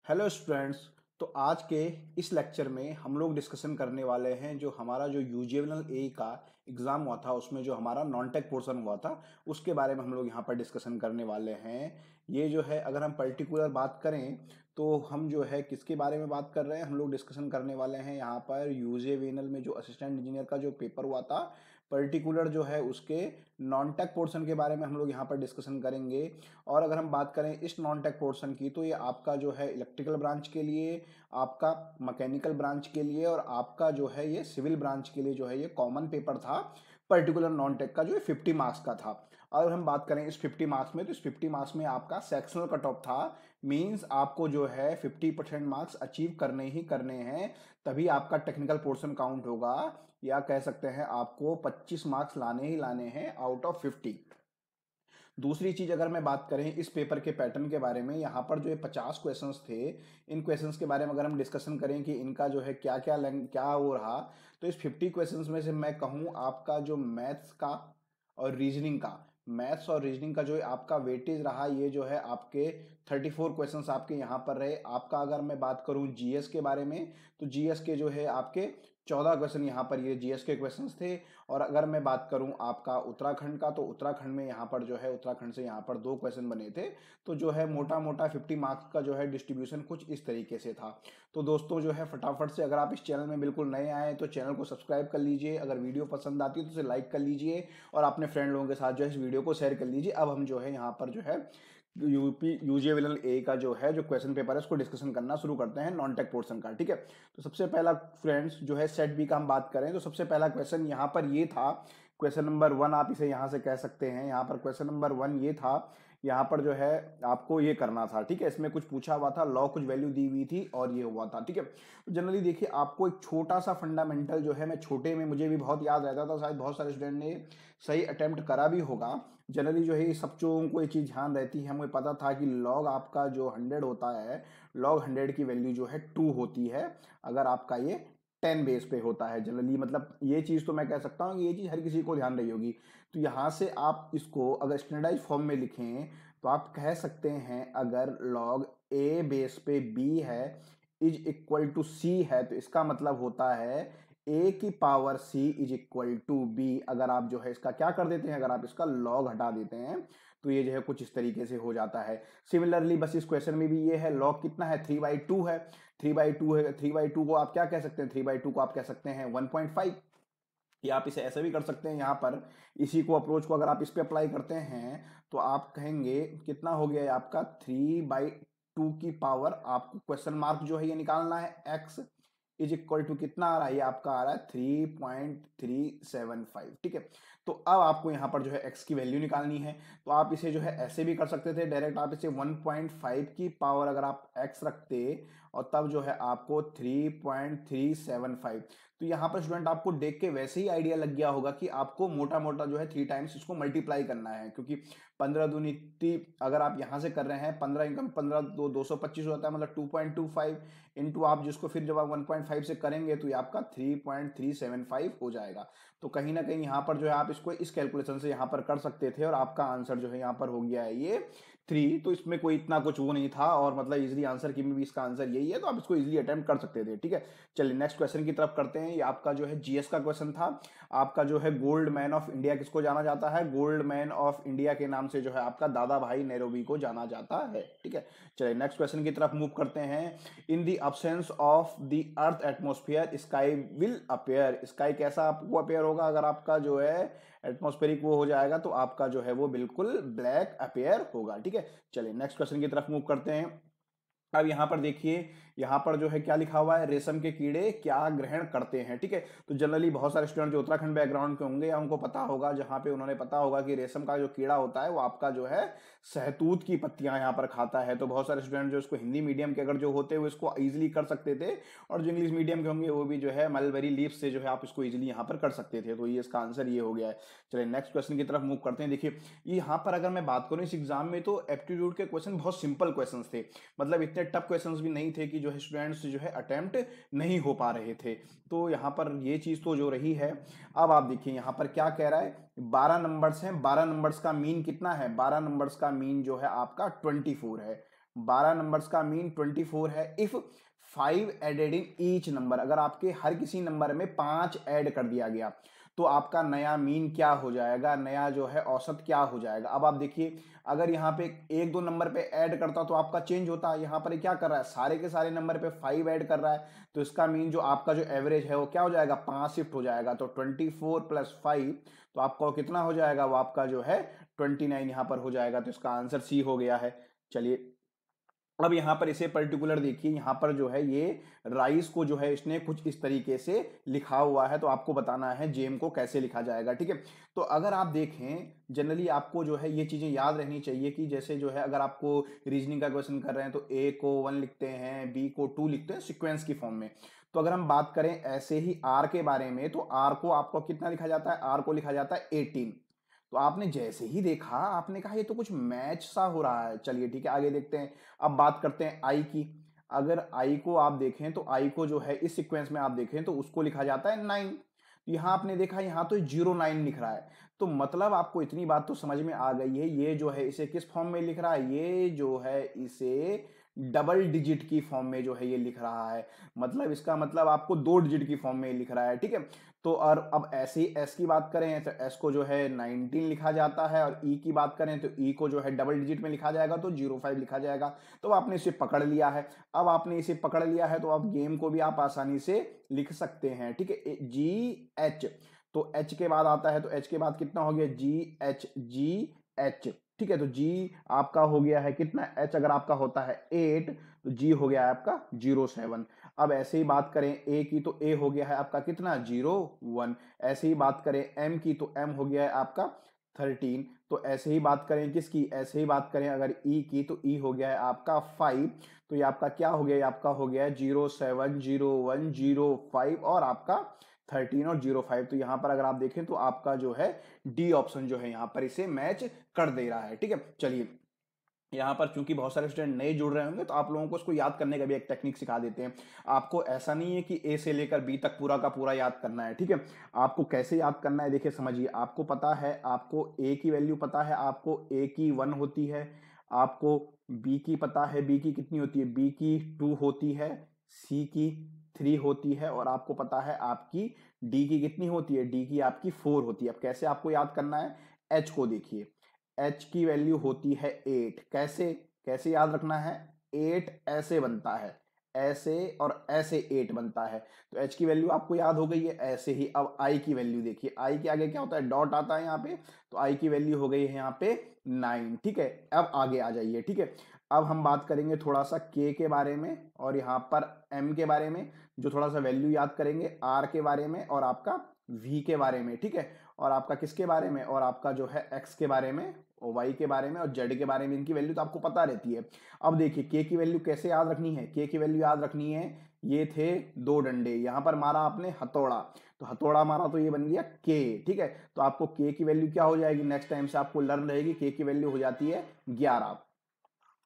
Hello students. तो आज के इस लेक्चर में हम लोग डिस्कशन करने वाले हैं जो हमारा जो यूजीएल ए का एग्ज़ाम हुआ था उसमें जो हमारा नॉन टेक पोर्शन हुआ था उसके बारे में हम लोग यहाँ पर डिस्कशन करने वाले हैं। ये जो है अगर हम पर्टिकुलर बात करें तो हम जो है किसके बारे में बात कर रहे हैं, हम लोग डिस्कशन करने वाले हैं यहाँ पर यूजेवीएनएल में जो असिस्टेंट इंजीनियर का जो पेपर हुआ था पर्टिकुलर जो है उसके नॉन टेक पोर्शन के बारे में हम लोग यहाँ पर डिस्कशन करेंगे। और अगर हम बात करें इस नॉन टेक पोर्शन की तो ये आपका जो है इलेक्ट्रिकल ब्रांच के लिए, आपका मैकेनिकल ब्रांच के लिए और आपका जो है ये सिविल ब्रांच के लिए जो है ये कॉमन पेपर था। पर्टिकुलर नॉन टेक का जो है 50 मार्क्स का था। अगर हम बात करें इस 50 मार्क्स में तो इस 50 मार्क्स में आपका सेक्शनल कट ऑफ था। मींस आपको जो है 50% मार्क्स अचीव करने ही करने हैं, तभी आपका टेक्निकल पोर्शन काउंट होगा, या कह सकते हैं आपको 25 मार्क्स लाने ही लाने हैं आउट ऑफ 50। दूसरी चीज अगर मैं बात करें इस पेपर के पैटर्न के बारे में, यहाँ पर जो ये 50 क्वेश्चंस थे, इन क्वेश्चंस के बारे में अगर हम डिस्कशन करें कि इनका जो है क्या क्या क्या हो रहा, तो इस 50 क्वेश्चंस में से मैं कहूँ आपका जो मैथ्स का और रीजनिंग का, मैथ्स और रीजनिंग का जो आपका वेटेज रहा ये जो है आपके 34 क्वेश्चंस आपके यहाँ पर रहे। आपका अगर मैं बात करूँ जीएस के बारे में तो जीएस के जो है आपके 14 क्वेश्चन यहाँ पर ये जीएस के क्वेश्चंस थे। और अगर मैं बात करूं आपका उत्तराखंड का तो उत्तराखंड में यहाँ पर जो है उत्तराखंड से यहाँ पर 2 क्वेश्चन बने थे। तो जो है मोटा मोटा 50 मार्क्स का जो है डिस्ट्रीब्यूशन कुछ इस तरीके से था। तो दोस्तों जो है फटाफट से अगर आप इस चैनल में बिल्कुल नए आए तो चैनल को सब्सक्राइब कर लीजिए, अगर वीडियो पसंद आती है तो उसे लाइक कर लीजिए और अपने फ्रेंड लोगों के साथ जो है इस वीडियो को शेयर कर लीजिए। अब हम जो है यहाँ पर जो है यूजीएल ए का जो है जो क्वेश्चन पेपर है उसको डिस्कशन करना शुरू करते हैं नॉन टेक पोर्शन का। ठीक है, तो सबसे पहला फ्रेंड्स जो है सेट बी का हम बात करें तो सबसे पहला क्वेश्चन यहाँ पर ये था, क्वेश्चन नंबर 1 आप इसे यहाँ से कह सकते हैं। यहाँ पर क्वेश्चन नंबर 1 ये था, यहाँ पर जो है आपको ये करना था। ठीक है, इसमें कुछ पूछा हुआ था, लॉ कुछ वैल्यू दी हुई थी और ये हुआ था। ठीक है, तो जनरली देखिए आपको एक छोटा सा फंडामेंटल जो है, मैं छोटे में मुझे भी बहुत याद रहता था, शायद बहुत सारे स्टूडेंट ने सही अटेम्प्ट करा भी होगा। जनरली जो है सब लोगों को ये चीज़ ध्यान रहती है, हमें पता था कि लॉग आपका जो 100 होता है, लॉग 100 की वैल्यू जो है 2 होती है अगर आपका ये 10 बेस पे होता है जनरली। मतलब ये चीज़ तो मैं कह सकता हूँ कि ये चीज़ हर किसी को ध्यान रही होगी। तो यहाँ से आप इसको अगर स्टैंडर्डाइज फॉर्म में लिखें तो आप कह सकते हैं अगर लॉग ए बेस पे बी है इज इक्वल टू सी है तो इसका मतलब होता है ए की power C is equal to B. अगर आप जो है इसका क्या कर देते हैं, अगर आप इसका लॉग हटा देते हैं तो ये जो है कुछ इस तरीके से हो जाता है। सिमिलरली बस इस क्वेश्चन में भी ये है, लॉग कितना है 3/2 है, 3/2 है, 3/2 को आप क्या कह सकते हैं, 3/2 को आप कह सकते हैं 1.5, या आप इसे ऐसे भी कर सकते हैं। यहाँ पर इसी को अप्रोच को अगर आप इस पे अप्लाई करते हैं तो आप कहेंगे कितना हो गया है आपका 3/2 की पावर, आपको क्वेश्चन मार्क जो है ये निकालना है, x इज इक्वल टू कितना आ रहा है, ये आपका आ रहा है 3.375। ठीक है, तो अब आपको यहाँ पर जो है x की वैल्यू निकालनी है। तो आप इसे जो है ऐसे भी कर सकते थे डायरेक्ट, आप इसे 1.5 की पावर अगर आप x रखते और तब जो है आपको 3.375। तो यहाँ पर स्टूडेंट आपको देख के वैसे ही आइडिया लग गया होगा कि आपको मोटा मोटा जो है 3 टाइम्स इसको मल्टीप्लाई करना है, क्योंकि 15 दूनी 30 अगर आप यहाँ से कर रहे हैं 15 इनकम 15 225 होता है, मतलब 2.25 इंटू आप जिसको फिर जब आप 1.5 से करेंगे तो ये आपका 3.375 हो जाएगा। तो कहीं ना कहीं यहाँ पर जो है आप इसको इस कैलकुलेशन से यहाँ पर कर सकते थे और आपका आंसर जो है यहाँ पर हो गया है ये 3। तो इसमें कोई इतना कुछ वो नहीं था और मतलब इजीली आंसर की में भी इसका आंसर यही है, तो आप इसको इजीली अटेम्प्ट कर सकते थे। ठीक है, चलिए नेक्स्ट क्वेश्चन की तरफ करते हैं। ये आपका जो है जीएस का क्वेश्चन था। आपका जो है गोल्ड मैन ऑफ इंडिया किसको जाना जाता है, गोल्ड मैन ऑफ इंडिया के नाम से जो है आपका दादा भाई नेरोबी को जाना जाता है। ठीक है, चलिए नेक्स्ट क्वेश्चन की तरफ मूव करते हैं। In the absence of the earth atmosphere sky will appear. Sky कैसा आपको अपेयर होगा, अगर आपका जो है एटमोस्फेरिक वो हो जाएगा तो आपका जो है वो बिल्कुल ब्लैक अपेयर होगा। ठीक है, चलिए नेक्स्ट क्वेश्चन की तरफ मूव करते हैं। अब यहाँ पर देखिए, यहाँ पर जो है क्या लिखा हुआ है, रेशम के कीड़े क्या ग्रहण करते हैं। ठीक है, तो जनरली बहुत सारे स्टूडेंट जो उत्तराखंड बैकग्राउंड के होंगे या उनको पता होगा, जहाँ पे उन्होंने पता होगा कि रेशम का जो कीड़ा होता है वो आपका जो है सहतूत की पत्तियां यहाँ पर खाता है। तो बहुत सारे स्टूडेंट जो इसको हिंदी मीडियम के अगर जो होते हुए इसको इजिली कर सकते थे, और जो इंग्लिश मीडियम के होंगे वो भी जो है मलबेरी लीव्स से जो है आप इसको इजिली यहाँ पर कर सकते थे। तो ये इसका आंसर ये हो गया है। चलिए नेक्स्ट क्वेश्चन की तरफ मूव करते हैं। देखिए यहाँ पर अगर मैं बात करूँ इस एग्जाम में तो एप्टीट्यूड के क्वेश्चन बहुत सिंपल क्वेश्चन थे, मतलब इतने टफ क्वेश्चंस भी नहीं थे कि जो है स्टूडेंट्स जो है अटेम्प्ट नहीं हो पा रहे थे। तो यहाँ पर ये चीज तो जो रही है। अब आप देखिए यहाँ पर क्या कह रहा है, 12 नंबर्स हैं, 12 नंबर्स का मीन कितना है, 12 नंबर्स का मीन जो है आपका 24 है। 12 नंबर्स का मीन 24 है। If 5 added in each number, अगर आपके हर किसी नंबर में 5 ऐड कर दिया गया तो आपका नया मीन क्या हो जाएगा, नया जो है औसत क्या हो जाएगा। अब आप देखिए, अगर यहाँ पे एक दो नंबर पे ऐड करता तो आपका चेंज होता, यहाँ पर क्या कर रहा है, सारे के सारे नंबर पे 5 ऐड कर रहा है, तो इसका मीन जो आपका जो एवरेज है वो क्या हो जाएगा, 5 शिफ्ट हो जाएगा। तो 24 + 5 तो आपको कितना हो जाएगा, वो आपका जो है 29 यहाँ पर हो जाएगा। तो इसका आंसर सी हो गया है। चलिए अब यहाँ पर इसे पर्टिकुलर देखिए, यहाँ पर जो है ये राइस को जो है इसने कुछ इस तरीके से लिखा हुआ है, तो आपको बताना है जेम को कैसे लिखा जाएगा। ठीक है, तो अगर आप देखें जनरली आपको जो है ये चीजें याद रहनी चाहिए कि जैसे जो है अगर आपको रीजनिंग का क्वेश्चन कर रहे हैं तो ए को 1 लिखते हैं, बी को 2 लिखते हैं सिक्वेंस की फॉर्म में। तो अगर हम बात करें ऐसे ही आर के बारे में, तो आर को आपको कितना लिखा जाता है, आर को लिखा जाता है 18। तो आपने जैसे ही देखा आपने कहा ये तो कुछ मैच सा हो रहा है। चलिए ठीक है, आगे देखते हैं। अब बात करते हैं आई की। अगर आई को आप देखें तो आई को जो है इस सीक्वेंस में आप देखें तो उसको लिखा जाता है 9। यहां आपने देखा यहाँ तो 09 लिख रहा है, तो मतलब आपको इतनी बात तो समझ में आ गई है, ये जो है इसे किस फॉर्म में लिख रहा है, ये जो है इसे डबल डिजिट की फॉर्म में जो है ये लिख रहा है। मतलब इसका मतलब आपको 2 डिजिट की फॉर्म में लिख रहा है। ठीक है, तो और अब ऐसे ही एस की बात करें तो एस को जो है 19 लिखा जाता है, और ई की बात करें तो ई को जो है डबल डिजिट में लिखा जाएगा तो 05 लिखा जाएगा। तो आपने इसे पकड़ लिया है। अब आपने इसे पकड़ लिया है तो आप गेम को भी आप आसानी से लिख सकते हैं। ठीक है, जी एच, तो एच के बाद आता है तो एच के बाद कितना हो गया, जी एच, जी एच। ठीक है, तो जी आपका हो गया है कितना, एच अगर आपका होता है 8 तो जी हो गया है आपका 07। अब ऐसे ही बात करें ए की तो ए हो गया है आपका कितना, 01। ऐसे ही बात करें एम की तो एम हो गया है आपका 13। तो ऐसे ही बात करें किसकी, ऐसे ही बात करें अगर ई की तो ई हो गया है आपका 5। तो ये आपका क्या हो गया, ये आपका हो गया है 07, 01, 05 और आपका 13 और 05। तो यहाँ पर अगर आप देखें तो आपका जो है डी ऑप्शन जो है यहाँ पर इसे मैच कर दे रहा है। ठीक है, चलिए यहाँ पर चूंकि बहुत सारे स्टूडेंट नए जुड़ रहे होंगे तो आप लोगों को इसको याद करने का भी एक टेक्निक सिखा देते हैं। आपको ऐसा नहीं है कि ए से लेकर बी तक पूरा का पूरा याद करना है। ठीक है, आपको कैसे याद करना है, देखिए समझिए, आपको पता है, आपको ए की वैल्यू पता है, आपको ए की 1 होती है, आपको बी की पता है, बी की कितनी होती है, बी की 2 होती है, सी की 3 होती है, और आपको पता है आपकी डी की कितनी होती है, डी की आपकी 4 होती है। अब कैसे आपको याद करना है, एच को देखिए, एच की वैल्यू होती है 8। कैसे कैसे याद रखना है, 8 ऐसे बनता है, ऐसे और ऐसे 8 बनता है। तो एच की वैल्यू आपको याद हो गई है ऐसे ही। अब आई की वैल्यू देखिए, आई के आगे क्या होता है, डॉट आता है यहाँ पे, तो आई की वैल्यू हो गई है यहाँ पे 9। ठीक है, अब आगे आ जाइए। ठीक है, अब हम बात करेंगे थोड़ा सा के के बारे में और यहाँ पर एम के बारे में, जो थोड़ा सा वैल्यू याद करेंगे, आर के बारे में और आपका वी के बारे में। ठीक है, और आपका किसके बारे में, और आपका जो है एक्स के बारे में और वाई के बारे में और जेड के बारे में, इनकी वैल्यू तो आपको पता रहती है। अब देखिए के की वैल्यू कैसे याद रखनी है, के की वैल्यू याद रखनी है, ये थे 2 डंडे, यहां पर मारा आपने हथौड़ा, तो हथौड़ा मारा तो ये बन गया के। ठीक है, तो आपको के की वैल्यू क्या हो जाएगी, नेक्स्ट टाइम से आपको लर्न रहेगी, के की वैल्यू हो जाती है 11।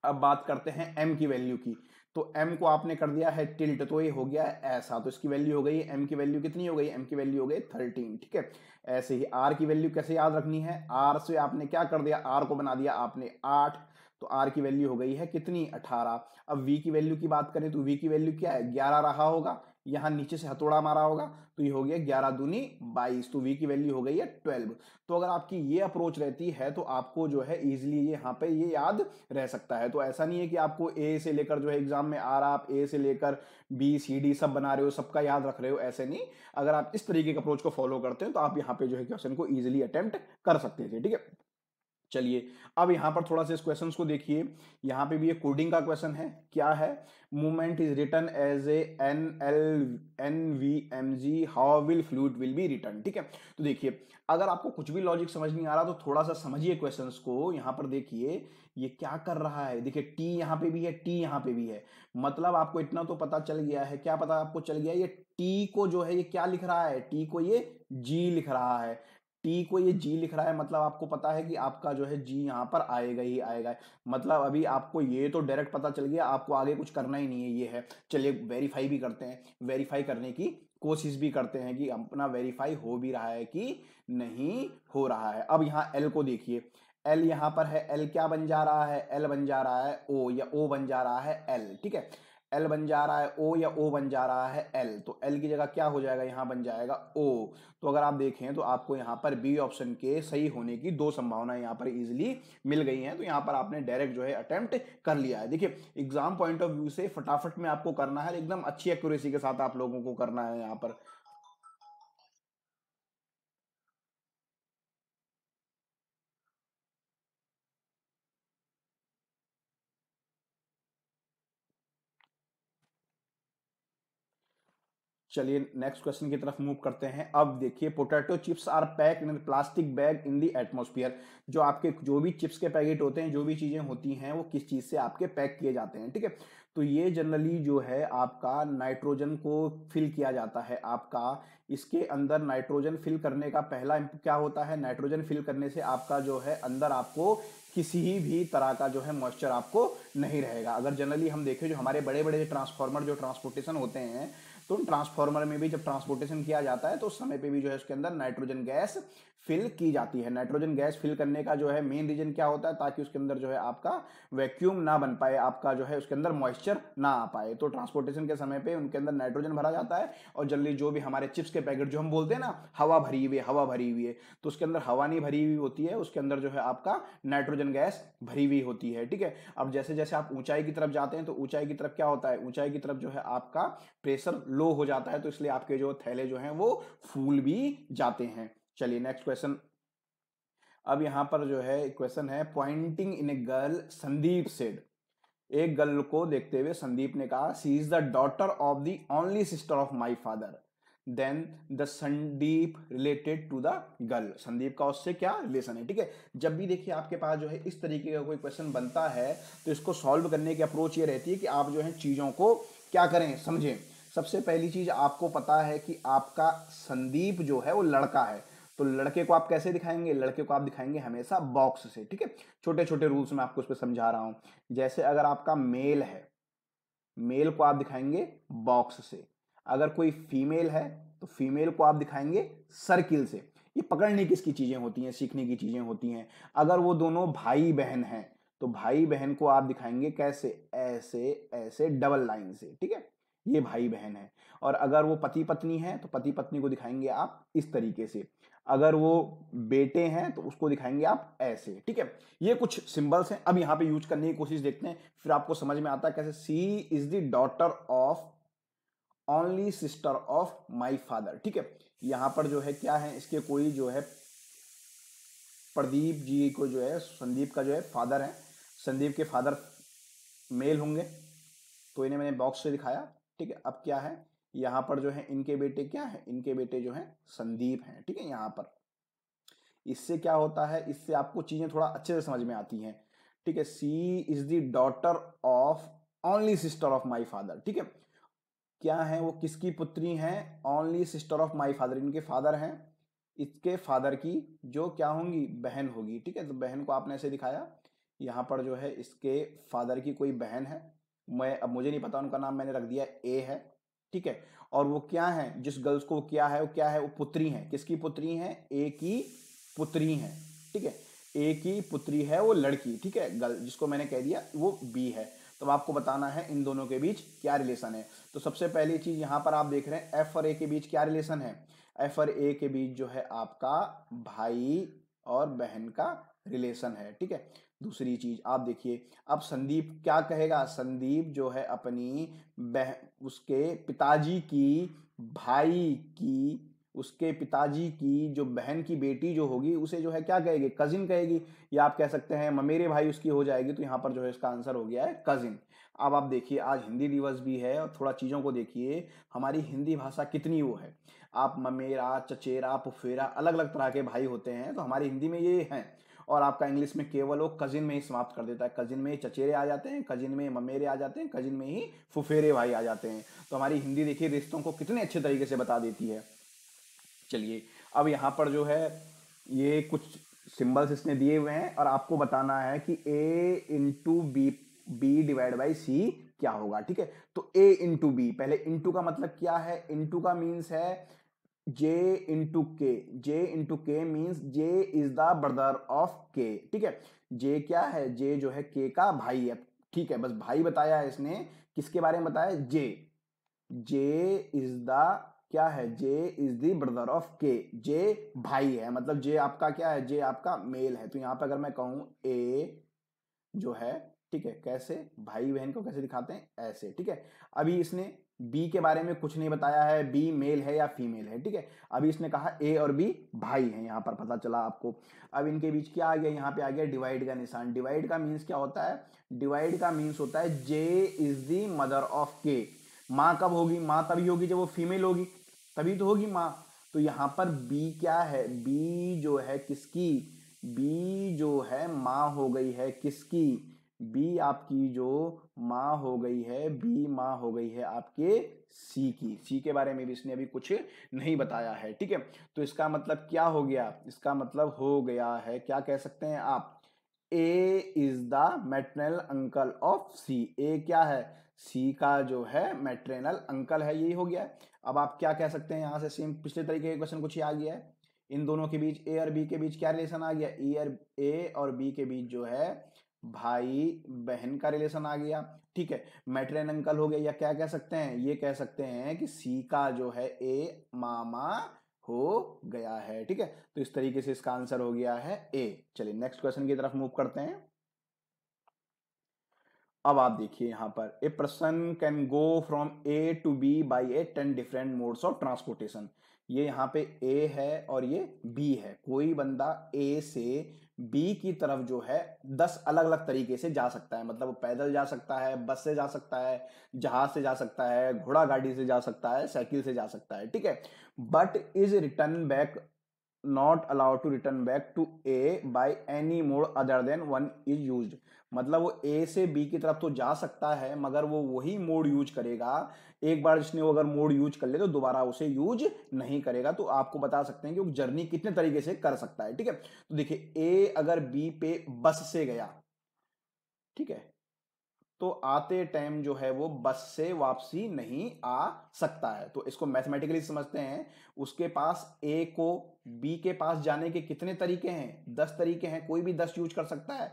अब बात करते हैं एम की वैल्यू की, तो एम को आपने कर दिया है टिल्ट, तो ये हो गया है ऐसा, तो इसकी वैल्यू हो गई, एम की वैल्यू कितनी हो गई, एम की वैल्यू हो गई 13। ठीक है, ऐसे ही आर की वैल्यू कैसे याद रखनी है, आर से आपने क्या कर दिया, आर को बना दिया आपने 8, तो आर की वैल्यू हो गई है कितनी, 18। अब वी की वैल्यू की बात करें तो वी की वैल्यू क्या है, 11 रहा होगा, यहाँ नीचे से हथौड़ा मारा होगा तो ये हो गया 11 दूनी 22, तो वी की वैल्यू हो गई है 12। तो अगर आपकी ये अप्रोच रहती है तो आपको जो है इजीली ये यहाँ पे ये याद रह सकता है। तो ऐसा नहीं है कि आपको ए से लेकर जो है एग्जाम में आ रहा, आप ए से लेकर बी सी डी सब बना रहे हो, सबका याद रख रहे हो, ऐसे नहीं। अगर आप इस तरीके के अप्रोच को फॉलो करते हो तो आप यहाँ पे जो है क्वेश्चन को इजीली अटेम्प्ट कर सकते थे। ठीक है, चलिए अब यहां पर थोड़ा सा इस क्वेश्चन को देखिए, यहां पे भी एक कोडिंग का क्वेश्चन है। क्या है, movement is return as A N L N V M G, how will fluid will be return. ठीक है, तो देखिए अगर आपको कुछ भी लॉजिक समझ नहीं आ रहा तो थोड़ा सा समझिए क्वेश्चंस को। यहां पर देखिए ये क्या कर रहा है, देखिए टी यहाँ पे भी है, टी यहाँ पे भी है, मतलब आपको इतना तो पता चल गया है, क्या पता आपको चल गया, ये टी को जो है ये क्या लिख रहा है, टी को ये जी लिख रहा है, टी को ये जी लिख रहा है, मतलब आपको पता है कि आपका जो है जी यहाँ पर आएगा ही आएगा। मतलब अभी आपको ये तो डायरेक्ट पता चल गया, आपको आगे कुछ करना ही नहीं है, ये है। चलिए वेरीफाई भी करते हैं, वेरीफाई करने की कोशिश भी करते हैं कि अपना वेरीफाई हो भी रहा है कि नहीं हो रहा है। अब यहाँ एल को देखिए, एल यहाँ पर है, एल क्या बन जा रहा है, एल बन जा रहा है ओ, या ओ बन जा रहा है एल, ठीक है। एल बन जा रहा है ओ, या ओ बन जा रहा है एल, तो एल की जगह क्या हो जाएगा, यहाँ बन जाएगा ओ। तो अगर आप देखें तो आपको यहाँ पर बी ऑप्शन के सही होने की दो संभावनाएं यहाँ पर इजीली मिल गई हैं, तो यहाँ पर आपने डायरेक्ट जो है अटेम्प्ट कर लिया है। देखिए एग्जाम पॉइंट ऑफ व्यू से फटाफट में आपको करना है, एकदम अच्छी एक्यूरेसी के साथ आप लोगों को करना है यहाँ पर। चलिए नेक्स्ट क्वेश्चन की तरफ मूव करते हैं। अब देखिए, potato chips are packed in plastic bag in the atmosphere. जो आपके जो भी चिप्स के पैकेट होते हैं, जो भी चीजें होती हैं, वो किस चीज से आपके पैक किए जाते हैं, ठीक है। तो ये जनरली जो है आपका नाइट्रोजन को फिल किया जाता है आपका। इसके अंदर नाइट्रोजन फिल करने का पहला क्या होता है, नाइट्रोजन फिल करने से आपका जो है अंदर आपको किसी भी तरह का जो है मॉइस्चर आपको नहीं रहेगा। अगर जनरली हम देखें जो हमारे बड़े बड़े ट्रांसफार्मर जो ट्रांसपोर्टेशन होते हैं, तो ट्रांसफार्मर में भी जब ट्रांसपोर्टेशन किया जाता है तो उस समय पे भी जो है उसके अंदर नाइट्रोजन गैस फिल की जाती है। नाइट्रोजन गैस फिल करने का जो है मेन रीजन क्या होता है, ताकि उसके अंदर जो है आपका वैक्यूम ना बन पाए, आपका जो है उसके अंदर मॉइस्चर ना आ पाए। तो ट्रांसपोर्टेशन के समय पे उनके अंदर नाइट्रोजन भरा जाता है, और जल्दी जो भी हमारे चिप्स के पैकेट जो हम बोलते हैं ना, हवा भरी हुई है, हवा भरी हुई है, तो उसके अंदर हवा नहीं भरी हुई होती है, उसके अंदर जो है आपका नाइट्रोजन गैस भरी हुई होती है, ठीक है। अब जैसे जैसे आप ऊंचाई की तरफ जाते हैं तो ऊंचाई की तरफ क्या होता है, ऊंचाई की तरफ जो है आपका प्रेशर लो हो जाता है, तो इसलिए आपके जो थैले जो हैं वो फूल भी जाते हैं। चलिए नेक्स्ट क्वेश्चन। अब यहां पर जो है क्वेश्चन है, pointing in a girl Sandeep said. एक गर्ल को देखते हुए संदीप ने कहा, she is the daughter of the only sister of my father. Then the Sandeep related to the girl. Sandeep का उससे क्या रिलेशन है, ठीक है। जब भी देखिए आपके पास जो है इस तरीके का कोई क्वेश्चन बनता है, तो इसको सॉल्व करने की अप्रोच ये रहती है कि आप जो है चीजों को क्या करें, समझें। सबसे पहली चीज, आपको पता है कि आपका संदीप जो है वो लड़का है, तो लड़के को आप कैसे दिखाएंगे, लड़के को आप दिखाएंगे हमेशा बॉक्स से, ठीक है। छोटे छोटे रूल्स मैं आपको उस पर समझा रहा हूं। जैसे अगर आपका मेल है, मेल को आप दिखाएंगे बॉक्स से। अगर कोई फीमेल है तो फीमेल को आप दिखाएंगे सर्किल से। ये पकड़ने किसकी चीजें होती हैं, सीखने की चीजें होती हैं। अगर वो दोनों भाई बहन हैं तो भाई बहन को आप दिखाएंगे कैसे, ऐसे ऐसे डबल लाइन से, ठीक है। ये भाई बहन है। और अगर वो पति पत्नी है तो पति पत्नी को दिखाएंगे आप इस तरीके से। अगर वो बेटे हैं तो उसको दिखाएंगे आप ऐसे, ठीक है। ये कुछ सिंबल्स हैं, अब यहाँ पे यूज करने की कोशिश देखते हैं, फिर आपको समझ में आता है कैसे। She is the daughter of only sister of my father, ठीक है। यहां पर जो है क्या है, इसके कोई जो है प्रदीप जी को जो है संदीप का जो है फादर है, संदीप के फादर मेल होंगे, तो इन्हें मैंने बॉक्स से दिखाया, ठीक है। अब क्या है, यहां पर जो है इनके बेटे क्या है, इनके बेटे जो है संदीप हैं, ठीक है। यहां पर इससे क्या होता है, इससे आपको चीजें थोड़ा अच्छे से समझ में आती हैं, ठीक है। सी is the daughter of only sister of my father, ठीक है। क्या है वो, किसकी पुत्री हैं, only sister of my father, इनके फादर हैं, इसके फादर की जो क्या होंगी, बहन होगी, ठीक है। तो बहन को आपने ऐसे दिखाया, यहाँ पर जो है इसके फादर की कोई बहन है, मैं अब मुझे नहीं पता, उनका नाम मैंने रख दिया ए है, ठीक है। और वो क्या है, जिस गर्ल्स को क्या है, वो क्या है, वो पुत्री है, किसकी पुत्री है, ए की पुत्री है, ठीक है। ए की पुत्री है वो लड़की, ठीक है। गर्ल जिसको मैंने कह दिया वो बी है। तो आपको बताना है इन दोनों के बीच क्या रिलेशन है। तो सबसे पहली चीज यहां पर आप देख रहे हैं एफ और ए के बीच क्या रिलेशन है, एफ और ए के बीच जो है आपका भाई और बहन का रिलेशन है, ठीक है। दूसरी चीज आप देखिए, अब संदीप क्या कहेगा, संदीप जो है अपनी बहन, उसके पिताजी की भाई की, उसके पिताजी की जो बहन की बेटी जो होगी उसे जो है क्या कहेगी, कजिन कहेगी, या आप कह सकते हैं ममेरे भाई उसकी हो जाएगी। तो यहाँ पर जो है इसका आंसर हो गया है कजिन। अब आप देखिए आज हिंदी दिवस भी है, और थोड़ा चीज़ों को देखिए, हमारी हिंदी भाषा कितनी वो है। आप ममेरा, चचेरा, फुफेरा, अलग अलग तरह के भाई होते हैं, तो हमारी हिंदी में ये हैं। और आपका इंग्लिश में केवल वो कजिन में ही समाप्त कर देता है, कजिन में ही चचेरे आ जाते हैं, कजिन में ममेरे आ जाते हैं, कजिन में ही फुफेरे भाई आ जाते हैं। तो हमारी हिंदी देखिए रिश्तों को कितने अच्छे तरीके से बता देती है। चलिए अब यहाँ पर जो है ये कुछ सिंबल्स इसने दिए हुए हैं, और आपको बताना है कि A into B, B divide by C क्या होगा, ठीक है। तो ए इंटू बी, पहले इंटू का मतलब क्या है, इंटू का मीन्स है J इंटू के, J इंटू के means J is the brother of K, ठीक है। J क्या है, J जो है K का भाई है, ठीक है, बस भाई बताया है इसने, किसके बारे में बताया, J इज द क्या है, J is the brother of K, J भाई है, मतलब J आपका क्या है, J आपका मेल है। तो यहाँ पे अगर मैं कहूं A जो है, ठीक है, कैसे भाई बहन को कैसे दिखाते हैं, ऐसे, ठीक है। अभी इसने बी के बारे में कुछ नहीं बताया है, बी मेल है या फीमेल है, ठीक है। अभी इसने कहा ए और बी भाई हैं, यहां पर पता चला आपको। अब इनके बीच क्या आ गया, यहाँ पे आ गया डिवाइड का निशान। डिवाइड का मीन्स क्या होता है, डिवाइड का मीन्स होता है जे इज द मदर ऑफ के। माँ कब होगी, माँ तभी होगी जब वो फीमेल होगी, तभी तो होगी माँ। तो यहाँ पर बी क्या है, बी जो है किसकी, बी जो है माँ हो गई है किसकी, बी आपकी जो माँ हो गई है, बी माँ हो गई है आपके सी की। सी के बारे में भी इसने अभी कुछ नहीं बताया है, ठीक है। तो इसका मतलब क्या हो गया, इसका मतलब हो गया है, क्या कह सकते हैं आप, A is the maternal uncle of C. A क्या है, सी का जो है मैटरनल अंकल है, यही हो गया है। अब आप क्या कह सकते हैं, यहां से सेम पिछले तरीके के क्वेश्चन कुछ ही आ गया है। इन दोनों के बीच, ए और बी के बीच क्या रिलेशन आ गया, ए और बी के बीच जो है भाई बहन का रिलेशन आ गया, ठीक है। मैटरनल अंकल हो गया, या क्या कह सकते हैं, ये कह सकते हैं कि सी का जो है ए मामा हो गया है, ठीक है। तो इस तरीके से इसका आंसर हो गया है ए। चलिए नेक्स्ट क्वेश्चन की तरफ मूव करते हैं। अब आप देखिए यहां पर, a person can go from A to B by a 10 different modes of transportation. ये यहाँ पे ए है और ये बी है, कोई बंदा ए से बी की तरफ जो है 10 अलग अलग तरीके से जा सकता है, मतलब वो पैदल जा सकता है, बस से जा सकता है, जहाज से जा सकता है, घोड़ा गाड़ी से जा सकता है, साइकिल से जा सकता है, ठीक है। But is return back not allowed to return back to A by any mode other than one is used. मतलब वो ए से बी की तरफ तो जा सकता है, मगर वो वही मोड यूज करेगा, एक बार जिसने वो अगर मोड यूज कर ले तो दोबारा उसे यूज नहीं करेगा। तो आपको बता सकते हैं कि वो जर्नी कितने तरीके से कर सकता है, ठीक है। तो देखिए ए अगर बी पे बस से गया, ठीक है, तो आते टाइम जो है वो बस से वापसी नहीं आ सकता है। तो इसको मैथमेटिकली समझते हैं, उसके पास ए को बी के पास जाने के कितने तरीके हैं, 10 तरीके हैं, कोई भी 10 यूज कर सकता है,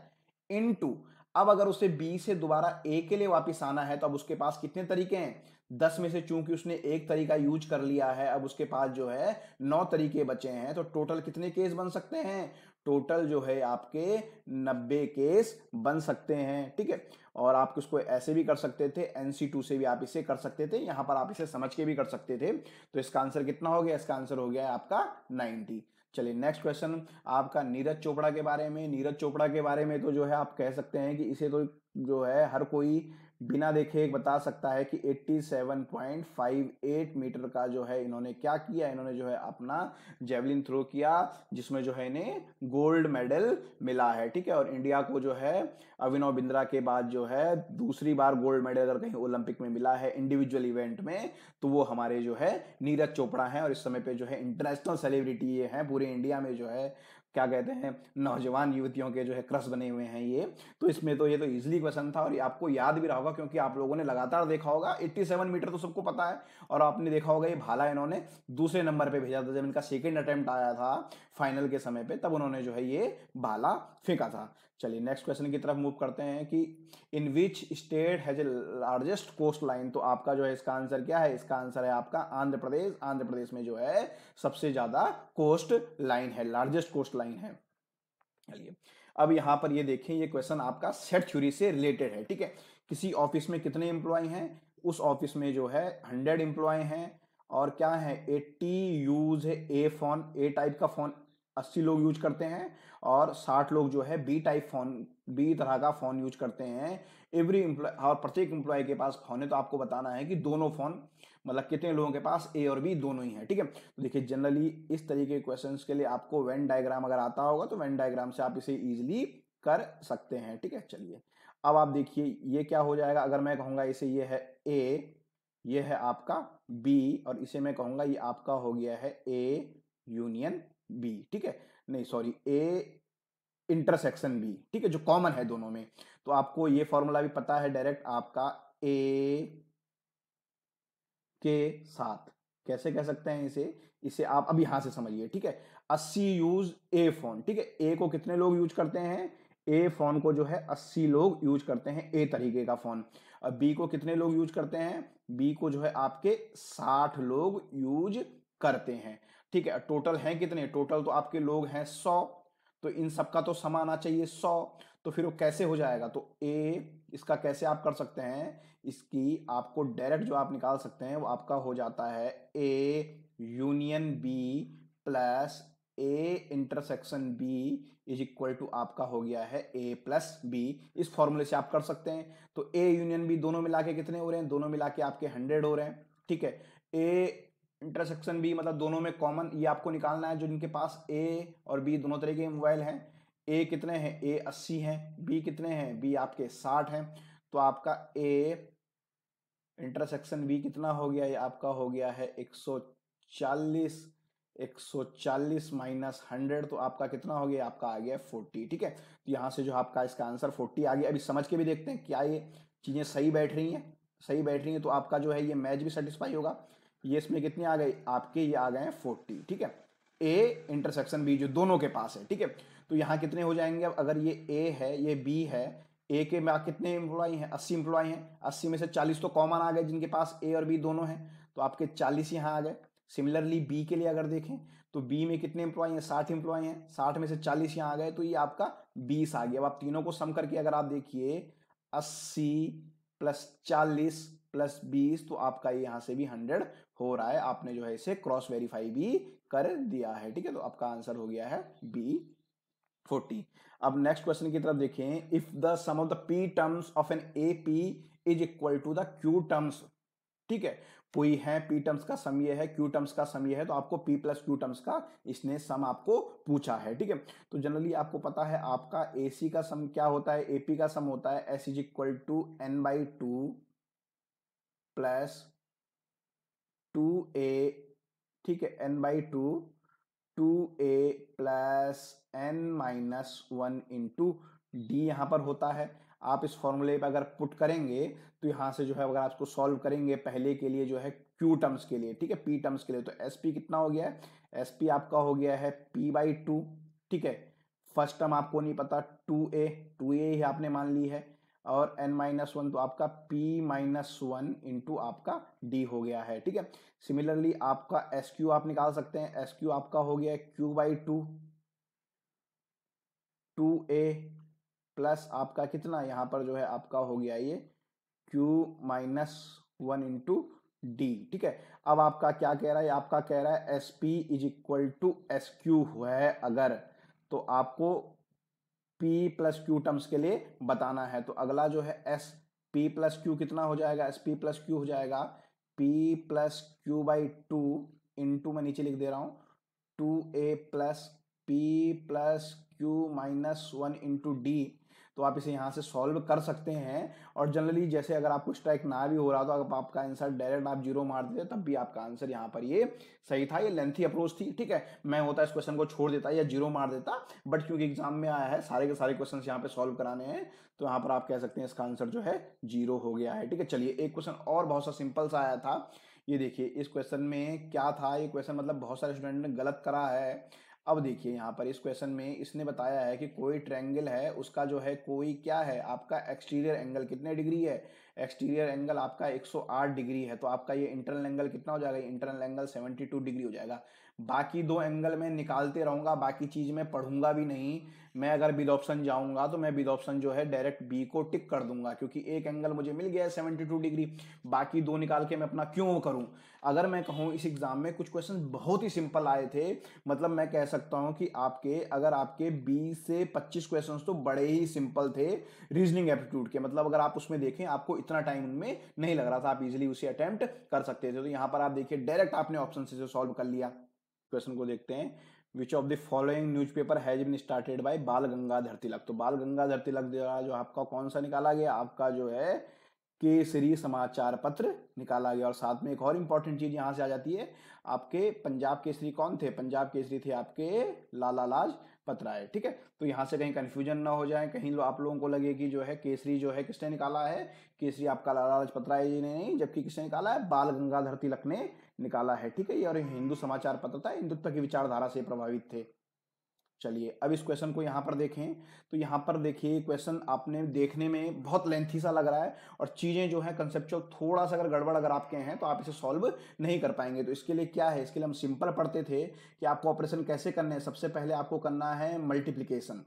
इनटू अब अगर उसे बी से दोबारा ए के लिए वापस आना है तो अब उसके पास कितने तरीके हैं, 10 में से चूंकि उसने एक तरीका यूज कर लिया है, अब उसके पास जो है 9 तरीके बचे हैं। तो टोटल कितने केस बन सकते हैं, टोटल जो है आपके 90 केस बन सकते हैं, ठीक है। और आप इसको ऐसे भी कर सकते थे, NC2 से भी आप इसे कर सकते थे, यहां पर आप इसे समझ के भी कर सकते थे। तो इसका आंसर कितना हो गया, इसका आंसर हो गया है आपका 90। चलिए नेक्स्ट क्वेश्चन आपका नीरज चोपड़ा के बारे में। नीरज चोपड़ा के बारे में तो जो है आप कह सकते हैं कि इसे तो जो है हर कोई बिना देखे बता सकता है कि 87.58 मीटर का जो है इन्होंने क्या किया, इन्होंने जो है अपना जेवलिन थ्रो किया, जिसमें जो है इन्हें गोल्ड मेडल मिला है, ठीक है। और इंडिया को जो है अभिनव बिंद्रा के बाद जो है दूसरी बार गोल्ड मेडल अगर कहीं ओलंपिक में मिला है इंडिविजुअल इवेंट में, तो वो हमारे जो है नीरज चोपड़ा हैं। और इस समय पे जो है इंटरनेशनल सेलिब्रिटी ये हैं, पूरे इंडिया में जो है क्या कहते हैं, नौजवान युवतियों के जो है क्रश बने हुए हैं ये। तो इसमें तो ये तो इजीली क्वेश्चन था और ये आपको याद भी रहा होगा, क्योंकि आप लोगों ने लगातार देखा होगा। 87 मीटर तो सबको पता है, और आपने देखा होगा ये भाला इन्होंने दूसरे नंबर पे भेजा था, जब इनका सेकंड अटेम्प्ट आया था फाइनल के समय पे, तब उन्होंने जो है ये भाला फेंका था। चलिए नेक्स्ट क्वेश्चन की तरफ मूव करते हैं कि in which state has a largest coast line. तो आपका जो है इसका आंसर क्या है, इसका आंसर है आपका आंध्र प्रदेश। आंध्र प्रदेश में जो है सबसे ज्यादा कोस्ट लाइन है, लार्जेस्ट कोस्ट लाइन है। चलिए अब यहां पर ये देखें, ये क्वेश्चन आपका सेट थ्योरी से रिलेटेड है, ठीक है। किसी ऑफिस में कितने एम्प्लॉय हैं, उस ऑफिस में जो है 100 एम्प्लॉय हैं, और क्या है 80 यूज है ए फोन, ए टाइप का फोन 80 लोग यूज करते हैं, और 60 लोग जो है बी टाइप फोन, बी तरह का फोन यूज करते हैं। एवरी एम्प्लॉय, और प्रत्येक एम्प्लॉय के पास फोन है, तो आपको बताना है कि दोनों फोन, मतलब कितने लोगों के पास ए और बी दोनों ही है, ठीक है। तो देखिए जनरली इस तरीके के क्वेश्चंस के लिए आपको वेन डायग्राम अगर आता होगा तो वेन डायग्राम से आप इसे इजीली कर सकते हैं, ठीक है। चलिए अब आप देखिए ये क्या हो जाएगा, अगर मैं कहूंगा इसे, ये है ए, ये है आपका बी, और इसे मैं कहूंगा ये आपका हो गया है ए यूनियन बी, ठीक है। नहीं सॉरी, ए इंटरसेक्शन बी, ठीक है, जो कॉमन है दोनों में। तो आपको ये फॉर्मूला भी पता है डायरेक्ट आपका, ए के साथ कैसे कह सकते हैं इसे, इसे आप अब यहां से समझिए, ठीक है। 80 यूज ए फोन, ठीक है। ए को कितने लोग यूज करते हैं, ए फोन को जो है 80 लोग यूज करते हैं, ए तरीके का फोन। अब बी को कितने लोग यूज करते हैं, बी को जो है आपके 60 लोग यूज करते हैं, ठीक है। टोटल है कितने, टोटल तो आपके लोग हैं 100, तो इन सबका तो सम आना चाहिए 100। तो फिर वो कैसे हो जाएगा, तो ए, इसका कैसे आप कर सकते हैं, इसकी आपको डायरेक्ट जो आप निकाल सकते हैं वो आपका हो जाता है A union B plus A intersection B is equal to आपका हो गया है ए प्लस बी। इस फॉर्मूले से आप कर सकते हैं। तो ए यूनियन बी दोनों मिला के कितने हो रहे हैं, दोनों मिला के आपके 100 हो रहे हैं, ठीक है। ए इंटरसेक्शन बी मतलब दोनों में कॉमन ये आपको निकालना है, जो जिनके पास ए और बी दोनों तरह के मोबाइल हैं। ए कितने हैं, ए 80 हैं, बी कितने हैं, बी आपके 60 हैं। तो आपका ए इंटरसेक्शन बी कितना हो गया, ये आपका हो गया है 140, 140 माइनस 100, तो आपका कितना हो गया, आपका आ गया 40, ठीक है। तो यहाँ से जो आपका इसका आंसर 40 आ गया। अभी समझ के भी देखते हैं क्या ये चीजें सही बैठ रही हैं, सही बैठ रही हैं, तो आपका जो है ये मैच भी सेटिस्फाई होगा। ये इसमें कितने आ गए आपके, ये आ गए हैं 40, ठीक है। ए इंटरसेक्शन बी जो दोनों के पास है, ठीक है। तो यहाँ कितने हो जाएंगे, अब अगर ये ए है ये बी है, ए के में कितने एम्प्लॉय हैं, 80 एम्प्लॉय हैं, 80 में से 40 तो कॉमन आ गए जिनके पास ए और बी दोनों हैं, तो आपके 40 यहाँ आ गए। सिमिलरली बी के लिए अगर देखें तो बी में कितने एम्प्लॉय हैं, 60 एम्प्लॉय हैं, 60 में से 40 यहाँ आ गए, तो ये आपका 20 आ गया। अब आप तीनों को सम करके अगर आप देखिए 80 प्लस 40 प्लस 20, तो आपका ये यहाँ से भी 100 हो रहा है। आपने जो है इसे क्रॉस वेरीफाई भी कर दिया है, ठीक है। तो आपका आंसर हो गया है बी 40। अब नेक्स्ट क्वेश्चन की तरफ देखें, if the sum of the P terms of an A P is equal to the Q terms, ठीक है। कोई है पी टर्म्स का सम ये है, क्यू टर्म्स का सम ये है, तो आपको पी प्लस क्यू टर्म्स का इसने सम आपको पूछा है, ठीक है। तो जनरली आपको पता है आपका एसी का सम क्या होता है, एपी का सम होता है S is equal to N by two plus 2a, ठीक है, N by two 2a plus N minus 1 into D यहाँ पर होता है। आप इस फॉर्मूले पे अगर पुट करेंगे तो यहाँ से जो है अगर आप इसको सॉल्व करेंगे पहले के लिए जो है क्यू टर्म्स के लिए, ठीक है, पी टर्म्स के लिए, तो एस पी कितना हो गया है, एस पी आपका हो गया है पी बाई टू, ठीक है। फर्स्ट टर्म आपको नहीं पता, 2a ही आपने मान ली है, और n माइनस 1 तो आपका p माइनस 1 इंटू आपका d हो गया है, ठीक है। सिमिलरली आपका एस क्यू आप निकाल सकते हैं, एस क्यू आपका हो गया है Q by two 2a plus आपका कितना यहाँ पर जो है आपका हो गया ये q माइनस 1 इंटू डी, ठीक है। अब आपका क्या कह रहा है, आपका कह रहा है S P is equal to S Q है अगर, तो आपको P प्लस क्यू टर्म्स के लिए बताना है। तो अगला जो है एस पी प्लस क्यू कितना हो जाएगा, एस पी प्लस क्यू हो जाएगा P plus Q by two into, मैं नीचे लिख दे रहा हूँ, 2a plus P plus Q minus 1 into D. तो आप इसे यहाँ से सॉल्व कर सकते हैं। और जनरली जैसे अगर आपको स्ट्राइक ना भी हो रहा तो अगर आपका आंसर डायरेक्ट आप जीरो मार देते तब भी आपका आंसर यहाँ पर ये सही था। ये लेंथी अप्रोच थी, ठीक है। मैं होता इस क्वेश्चन को छोड़ देता या जीरो मार देता, बट क्योंकि एग्जाम में आया है सारे के सारे क्वेश्चन यहाँ पे सॉल्व कराने हैं, तो यहाँ पर आप कह सकते हैं इसका आंसर जो है जीरो हो गया है, ठीक है। चलिए एक क्वेश्चन और बहुत सा सिंपल सा आया था, ये देखिए इस क्वेश्चन में क्या था, ये क्वेश्चन मतलब बहुत सारे स्टूडेंट ने गलत करा है। अब देखिए यहाँ पर इस क्वेश्चन में इसने बताया है कि कोई ट्रायंगल है, उसका जो है कोई क्या है आपका एक्सटीरियर एंगल कितने डिग्री है, एक्सटीरियर एंगल आपका 108 डिग्री है। तो आपका ये इंटरनल एंगल कितना हो जाएगा, इंटरनल एंगल 72 डिग्री हो जाएगा। बाकी दो एंगल मैं निकालते रहूंगा, बाकी चीज मैं पढ़ूंगा भी नहीं। मैं अगर विद ऑप्शन जाऊंगा तो मैं विद ऑप्शन जो है डायरेक्ट बी को टिक कर दूंगा, क्योंकि एक एंगल मुझे मिल गया है 72 डिग्री, बाकी दो निकाल के मैं अपना क्यों करूं। अगर मैं कहूं इस एग्जाम में कुछ क्वेश्चन बहुत ही सिंपल आए थे, मतलब मैं कह सकता हूं कि आपके अगर आपके 20 से 25 क्वेश्चंस तो बड़े ही सिंपल थे रीजनिंग एप्टीट्यूड के, मतलब अगर आप उसमें देखें आपको इतना टाइम उनमें नहीं लग रहा था, आप इजीली उसे अटेम्प्ट कर सकते थे। तो यहां पर आप देखिए डायरेक्ट आपने ऑप्शन से सॉल्व कर लिया। क्वेश्चन को देखते हैं, which of the following newspaper has been started by Bal Gangadhar तिलक। तो बाल गंगाधर तिलक द्वारा जो आपका कौन सा निकाला गया, आपका जो है केसरी समाचार पत्र निकाला गया। और साथ में एक और इंपॉर्टेंट चीज यहां से आ जाती है, आपके पंजाब केसरी कौन थे, पंजाब केसरी थे आपके लाला पतरा है, ठीक है। तो यहाँ से कहीं कंफ्यूजन ना हो जाए, कहीं आप लोगों को लगे कि जो है केसरी जो है किसने निकाला है, केसरी आपका लाला लाजपत राय जी ने नहीं, जबकि किसने निकाला है, बाल गंगाधर तिलक ने निकाला है, ठीक है। ये और हिंदू समाचार पत्र था, हिंदुत्व की विचारधारा से प्रभावित थे। चलिए अब इस क्वेश्चन को यहाँ पर देखें, तो यहाँ पर देखिए क्वेश्चन आपने देखने में बहुत लेंथी सा लग रहा है और चीजें जो है कंसेप्चुअल थोड़ा सा अगर गड़बड़ अगर आपके हैं तो आप इसे सॉल्व नहीं कर पाएंगे। तो इसके लिए क्या है, इसके लिए हम सिंपल पढ़ते थे कि आपको ऑपरेशन कैसे करने हैं। सबसे पहले आपको करना है मल्टीप्लीकेशन,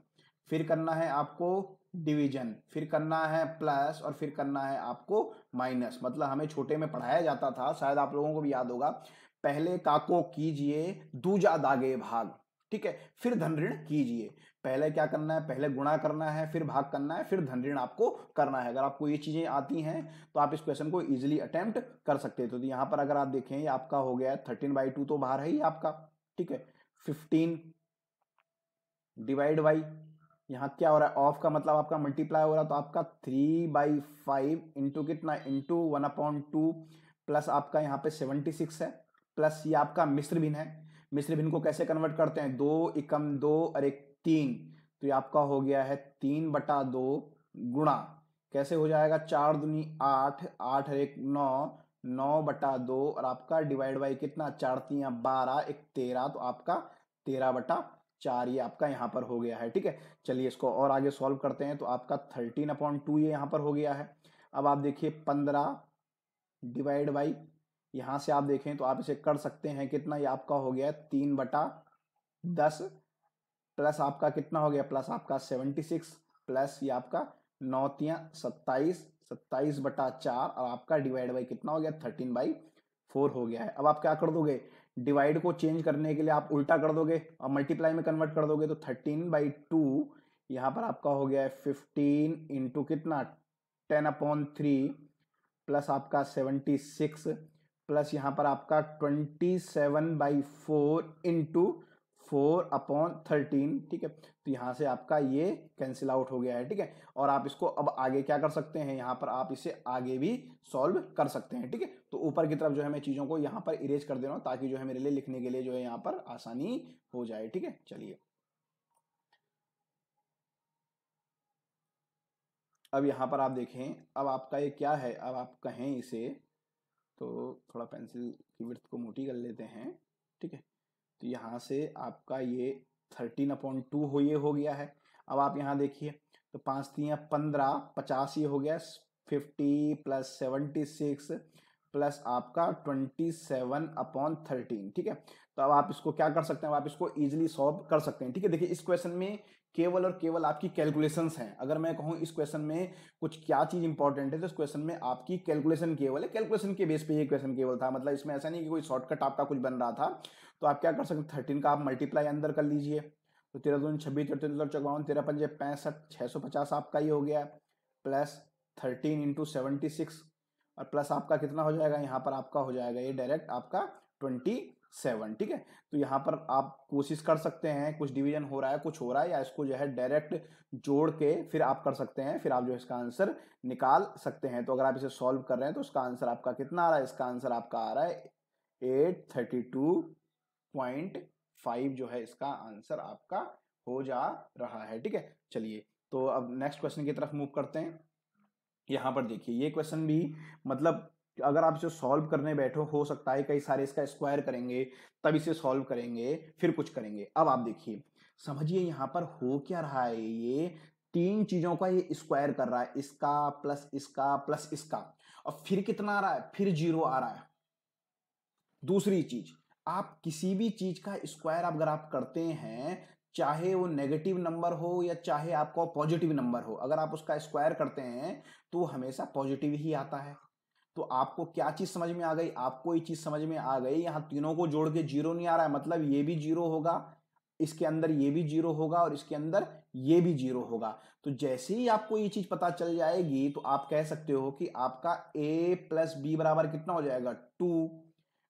फिर करना है आपको डिवीजन, फिर करना है प्लस और फिर करना है आपको माइनस। मतलब हमें छोटे में पढ़ाया जाता था, शायद आप लोगों को भी याद होगा, पहले काको कीजिए दूजा दागे भाग, ठीक है, फिर धन ऋण कीजिए। पहले क्या करना है, पहले गुणा करना है, फिर भाग करना है, फिर धन ऋण आपको करना है। अगर आपको ये चीजें आती हैं तो आप इस क्वेश्चन को इजीली अटेम्प्ट कर सकते हैं। तो यहाँ पर अगर आप देखें ये आपका हो गया 13/2 तो बाहर है ही आपका, ठीक है। 15 डिवाइड बाई, यहाँ क्या हो रहा है, ऑफ का मतलब आपका मल्टीप्लाई हो रहा है, तो आपका 3/5 इंटू कितना, इंटू 1/2 प्लस आपका यहाँ पे 76 है, प्लस ये आपका मिश्र भिन्न है। मिश्र भिन्न को कैसे कन्वर्ट करते हैं, 2 एकम 2 और 1 3, तो ये आपका हो गया है 3/2 गुणा कैसे हो जाएगा, 4 दूनी 8, 8 और 1 9, 9/2 और आपका डिवाइड बाई कितना, 4 3 12, 1 13, तो आपका 13/4 ये आपका यहाँ पर हो गया है, ठीक है। चलिए इसको और आगे सॉल्व करते हैं, तो आपका 13/2 ये यहाँ पर हो गया है। अब आप देखिए 15 डिवाइड बाई, यहाँ से आप देखें तो आप इसे कर सकते हैं कितना, ये आपका हो गया 3/10 प्लस आपका कितना हो गया, प्लस आपका 76 प्लस ये आपका 9 3 27, 27/4 और आपका डिवाइड बाई कितना हो गया 13/4 हो गया है। अब आप क्या कर दोगे, डिवाइड को चेंज करने के लिए आप उल्टा कर दोगे और मल्टीप्लाई में कन्वर्ट कर दोगे, तो 13/2 यहाँ पर आपका हो गया है 15 इंटू कितना 10/3 प्लस आपका 76 प्लस यहाँ पर आपका 27/4 इंटू 4/13, ठीक है। तो यहाँ से आपका ये कैंसिल आउट हो गया है, ठीक है। और आप इसको अब आगे क्या कर सकते हैं, यहाँ पर आप इसे आगे भी सॉल्व कर सकते हैं, ठीक है। तो ऊपर की तरफ जो है मैं चीजों को यहाँ पर इरेज कर दे रहा हूँ ताकि जो है मेरे लिए लिखने के लिए जो है यहाँ पर आसानी हो जाए, ठीक है। चलिए अब यहाँ पर आप देखें, अब आपका ये क्या है, अब आप कहें इसे तो थोड़ा पेंसिल की विड्थ को मोटी कर लेते हैं, ठीक है। तो यहाँ से आपका ये 13/2 हो ये हो गया है। अब आप यहाँ देखिए तो 5 3 15, 50 ये हो गया 50 प्लस 76 प्लस आपका 27/13, ठीक है। तो अब आप इसको क्या कर सकते हैं, आप इसको इजीली सॉल्व कर सकते हैं, ठीक है। देखिए इस क्वेश्चन में केवल और केवल आपकी कैलकुलेशंस हैं। अगर मैं कहूँ इस क्वेश्चन में कुछ क्या चीज इंपॉर्टेंट है, तो इस क्वेश्चन में आपकी कैलकुलेशन केवल है, कैलकुलेशन के बेस पे ये क्वेश्चन केवल था। मतलब इसमें ऐसा नहीं कि कोई शॉर्टकट आपका कुछ बन रहा था। तो आप क्या कर सकते हैं, 13 का आप मल्टीप्लाई अंदर कर लीजिए, तो 13 दूनी 26, 13 54, 13 पंजे 65, 650 आपका ये हो गया, प्लस 13 इंटू 76 और प्लस आपका कितना हो जाएगा, यहाँ पर आपका हो जाएगा ये डायरेक्ट आपका 27, ठीक है। तो यहाँ पर आप कोशिश कर सकते हैं, कुछ डिवीजन हो रहा है कुछ हो रहा है, या इसको जो है डायरेक्ट जोड़ के फिर आप कर सकते हैं, फिर आप जो है इसका आंसर निकाल सकते हैं। तो अगर आप इसे सॉल्व कर रहे हैं तो इसका आंसर आपका कितना आ रहा है, इसका आंसर आपका आ रहा है 832.5 जो है इसका आंसर आपका हो जा रहा है, ठीक है। चलिए तो अब नेक्स्ट क्वेश्चन की तरफ मूव करते हैं। यहाँ पर देखिए ये क्वेश्चन भी मतलब अगर आप इसे सॉल्व करने बैठो, हो सकता है कई सारे इसका स्क्वायर करेंगे तब इसे सॉल्व करेंगे फिर कुछ करेंगे। अब आप देखिए समझिए यहाँ पर हो क्या रहा है, ये तीन चीजों का ये स्क्वायर कर रहा है, इसका प्लस इसका और फिर कितना आ रहा है, फिर 0 आ रहा है। दूसरी चीज, आप किसी भी चीज का स्क्वायर अगर आप करते हैं, चाहे वो नेगेटिव नंबर हो या चाहे आपका पॉजिटिव नंबर हो, अगर आप उसका स्क्वायर करते हैं तो वो हमेशा पॉजिटिव ही आता है। तो आपको क्या चीज समझ में आ गई, आपको ये चीज समझ में आ गई, यहां तीनों को जोड़ के 0 नहीं आ रहा है, मतलब ये भी 0 होगा, इसके अंदर ये भी 0 होगा और इसके अंदर ये भी 0 होगा। तो जैसे ही आपको ये चीज पता चल जाएगी तो आप कह सकते हो कि आपका a प्लस बी बराबर कितना हो जाएगा 2,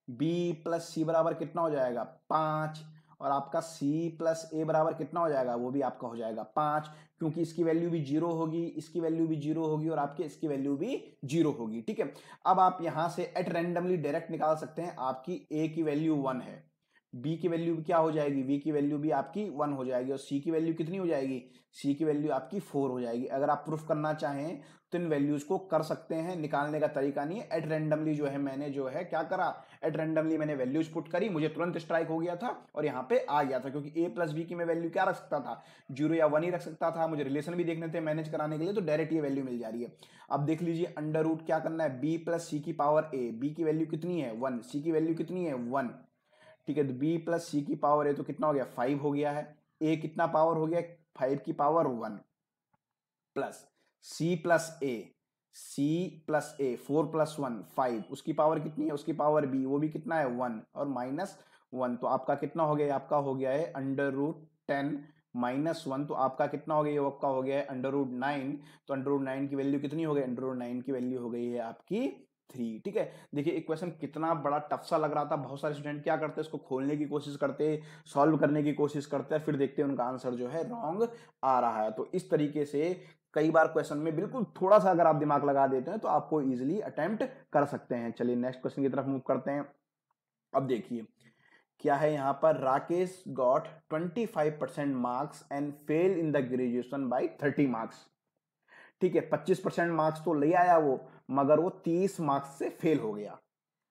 b प्लस सी बराबर कितना हो जाएगा 5 और आपका c प्लस a बराबर कितना हो जाएगा, वो भी आपका हो जाएगा 5, क्योंकि इसकी वैल्यू भी 0 होगी, इसकी वैल्यू भी 0 होगी और आपके इसकी वैल्यू भी 0 होगी, ठीक है। अब आप यहां से एट रैंडमली डायरेक्ट निकाल सकते हैं, आपकी a की वैल्यू 1 है, बी की वैल्यू क्या हो जाएगी, बी की वैल्यू भी आपकी 1 हो जाएगी और सी की वैल्यू कितनी हो जाएगी, सी की वैल्यू आपकी 4 हो जाएगी। अगर आप प्रूफ करना चाहें तो इन वैल्यूज को कर सकते हैं, निकालने का तरीका नहीं है। एट रैंडमली जो है मैंने जो है क्या करा, एट रैंडमली मैंने वैल्यूज पुट करी, मुझे तुरंत स्ट्राइक हो गया था और यहाँ पे आ गया था, क्योंकि ए प्लस बी की मैं वैल्यू क्या रख सकता था, 0 या 1 ही रख सकता था। मुझे रिलेशन भी देखने थे मैनेज कराने के लिए, तो डायरेक्ट ये वैल्यू मिल जा रही है। अब देख लीजिए अंडर रूट क्या करना है, बी प्लस सी की पावर ए, बी की वैल्यू कितनी है 1, सी की वैल्यू कितनी है 1, ठीक है। तो b प्लस सी की पावर ए तो कितना हो गया 5 हो गया है, a कितना पावर हो गया 5 की पावर 1 प्लस c प्लस ए, c प्लस ए 4 प्लस 1 5, उसकी पावर कितनी है, उसकी पावर b, वो भी कितना है 1 और माइनस 1, तो आपका कितना हो गया, आपका हो गया है अंडर रूट 10 माइनस 1, तो आपका कितना हो गया, ये आपका हो गया है अंडर रूट 9, तो अंडर रूट 9 की वैल्यू कितनी हो गई, अंडर रूट 9 की वैल्यू हो गई है आपकी 3, ठीक है। देखिए एक क्वेश्चन कितना बड़ा टफ सा लग रहा था, बहुत सारे स्टूडेंट क्या करते हैं इसको खोलने की कोशिश करते हैं, सॉल्व करने की कोशिश करते हैं, फिर देखते हैं उनका आंसर जो है रॉन्ग आ रहा है। तो इस तरीके से कई बार क्वेश्चन में बिल्कुल थोड़ा सा अगर आप दिमाग लगा देते हैं तो आपको इजीली अटेम्प्ट कर सकते हैं। चलिए नेक्स्ट क्वेश्चन की तरफ मूव करते हैं। अब देखिए क्या है यहाँ पर, Rakesh got 25% marks and fail in the graduation by 30 marks, ठीक है। 25% मार्क्स तो ले आया वो, मगर वो 30 मार्क्स से फेल हो गया।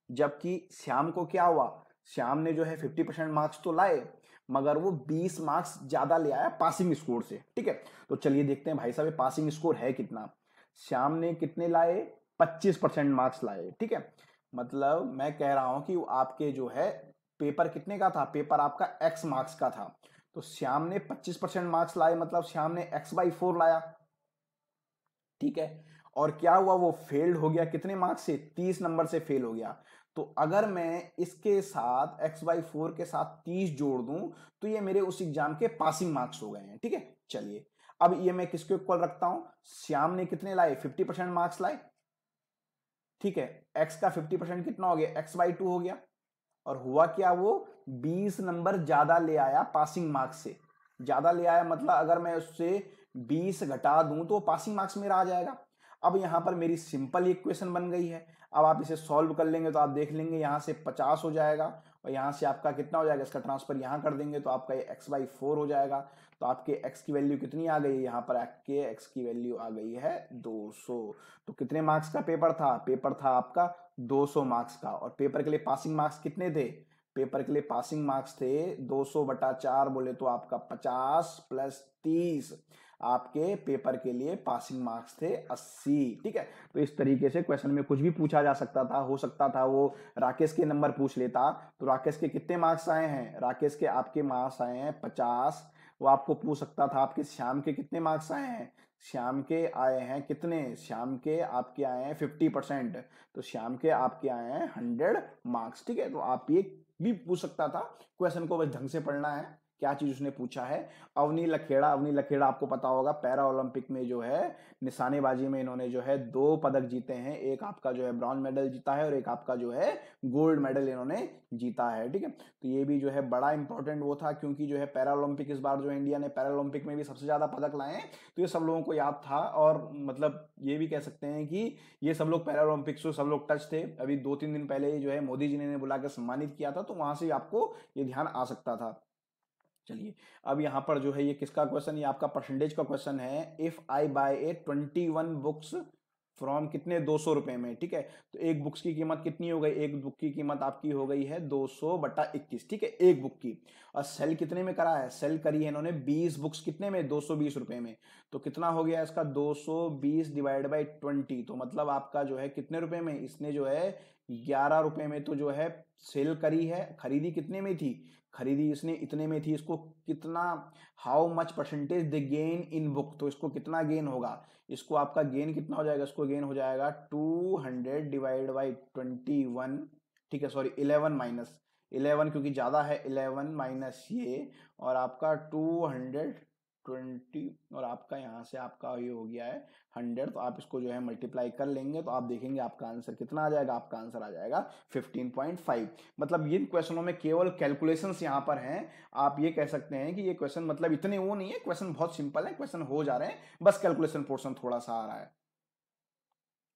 जबकि श्याम को क्या हुआ, श्याम ने जो है 50% मार्क्स तो लाए, मगर वो 20 मार्क्स ज्यादा ले आया पासिंग स्कोर से, ठीक है। तो चलिए देखते हैं भाई साहब पासिंग स्कोर है कितना। श्याम ने कितने लाए, 25% मार्क्स लाए, ठीक है। मतलब मैं कह रहा हूं कि आपके जो है पेपर कितने का था, पेपर आपका x मार्क्स का था, तो श्याम ने 25% मार्क्स लाए, मतलब श्याम ने x/4 लाया, ठीक है। और क्या हुआ, वो फेल्ड हो गया कितने मार्क्स से, 30 नंबर से फेल हो गया। तो अगर मैं इसके साथ x/4 के साथ 30 जोड़ दूं तो ये मेरे उस एग्जाम के पासिंग मार्क्स हो गए हैं, ठीक है। चलिए अब ये मैं किसके इक्वल रखता हूं, श्याम ने कितने लाए 50% मार्क्स लाए, ठीक है। x का 50% कितना हो गया, x/2 हो गया, और हुआ क्या, वो 20 नंबर ज्यादा ले आया पासिंग मार्क्स से। ज्यादा ले आया मतलब अगर मैं उससे 20 घटा दूं तो पासिंग मार्क्स मेरा आ जाएगा। अब यहां पर मेरी सिंपल इक्वेशन बन गई है। अब आप इसे सॉल्व कर लेंगे तो आप देख लेंगे यहां से 50 हो जाएगा और यहां से आपका कितना हो जाएगा, इसका ट्रांसफर यहां कर देंगे तो आपका ये x/4 हो जाएगा। तो आपके x की वैल्यू कितनी आ गई, यहां पर आपके x की वैल्यू आ गई है 200। तो कितने मार्क्स का पेपर था, पेपर था आपका 200 मार्क्स का, और पेपर के लिए पासिंग मार्क्स कितने थे, पेपर के लिए पासिंग मार्क्स थे 200/4, बोले तो आपका 50 प्लस 30, आपके पेपर के लिए पासिंग मार्क्स थे 80, ठीक है। तो इस तरीके से क्वेश्चन में कुछ भी पूछा जा सकता था, हो सकता था वो राकेश के नंबर पूछ लेता, तो राकेश के कितने मार्क्स आए हैं, राकेश के आपके मार्क्स आए हैं 50, वो आपको पूछ सकता था आपके श्याम के कितने मार्क्स आए हैं, श्याम के आए हैं कितने, श्याम के आपके आए हैं 50%, तो श्याम के आपके आए हैं 100 मार्क्स, ठीक है। तो आप ये भी पूछ सकता था, क्वेश्चन को बस ढंग से पढ़ना है क्या चीज उसने पूछा है। अवनी लखेड़ा, अवनी लखेड़ा आपको पता होगा पैरा ओलंपिक में जो है निशानेबाजी में इन्होंने जो है 2 पदक जीते हैं, एक आपका जो है ब्रॉन्ज मेडल जीता है और एक आपका जो है गोल्ड मेडल इन्होंने जीता है, ठीक है। तो ये भी जो है बड़ा इंपॉर्टेंट वो था, क्योंकि जो है पैरा ओलंपिक इस बार जो इंडिया ने पैरा ओलंपिक में भी सबसे ज्यादा पदक लाए हैं, तो ये सब लोगों को याद था। और मतलब ये भी कह सकते हैं कि ये सब लोग पैरा ओलंपिक्स से सब लोग टच थे। अभी 2-3 दिन पहले जो है मोदी जी ने बुला के सम्मानित किया था, तो वहां से आपको ये ध्यान आ सकता था। चलिए अब यहाँ पर जो है ये किसका क्वेश्चन, ये आपका परसेंटेज का क्वेश्चन है। If I buy a 21 books from कितने 200 रुपए में, ठीक है। तो एक बुक्स की कीमत कितनी हो गई, एक बुक की कीमत आपकी हो गई है 200/21, ठीक है, एक बुक की। और सेल कितने में करा है, सेल करी है इन्होंने 20 बुक्स कितने में 220 रुपए में। तो कितना हो गया इसका 220/20, तो मतलब आपका जो है कितने रुपए में, इसने जो है 11 रुपए में तो जो है सेल करी है, खरीदी कितने में थी, खरीदी इसने इतने में थी। इसको कितना, how much percentage the gain in book, तो इसको कितना गेन होगा, इसको आपका गेन कितना हो जाएगा, इसको गेन हो जाएगा 200/21, ठीक है, सॉरी 11 माइनस 11 क्योंकि ज्यादा है, 11 माइनस ये, और आपका 220, और आपका यहाँ से आपका ये हो गया है 100, तो आप इसको जो है मल्टीप्लाई कर लेंगे तो आप देखेंगे आपका आंसर कितना आ जाएगा, आपका आंसर आ जाएगा 15.5। मतलब इन क्वेश्चनों में केवल कैलकुलेशंस यहाँ पर हैं। आप ये कह सकते हैं कि ये क्वेश्चन मतलब इतने वो नहीं है, क्वेश्चन बहुत सिंपल है, क्वेश्चन हो जा रहे हैं, बस कैलकुलेशन पोर्शन थोड़ा सा आ रहा है।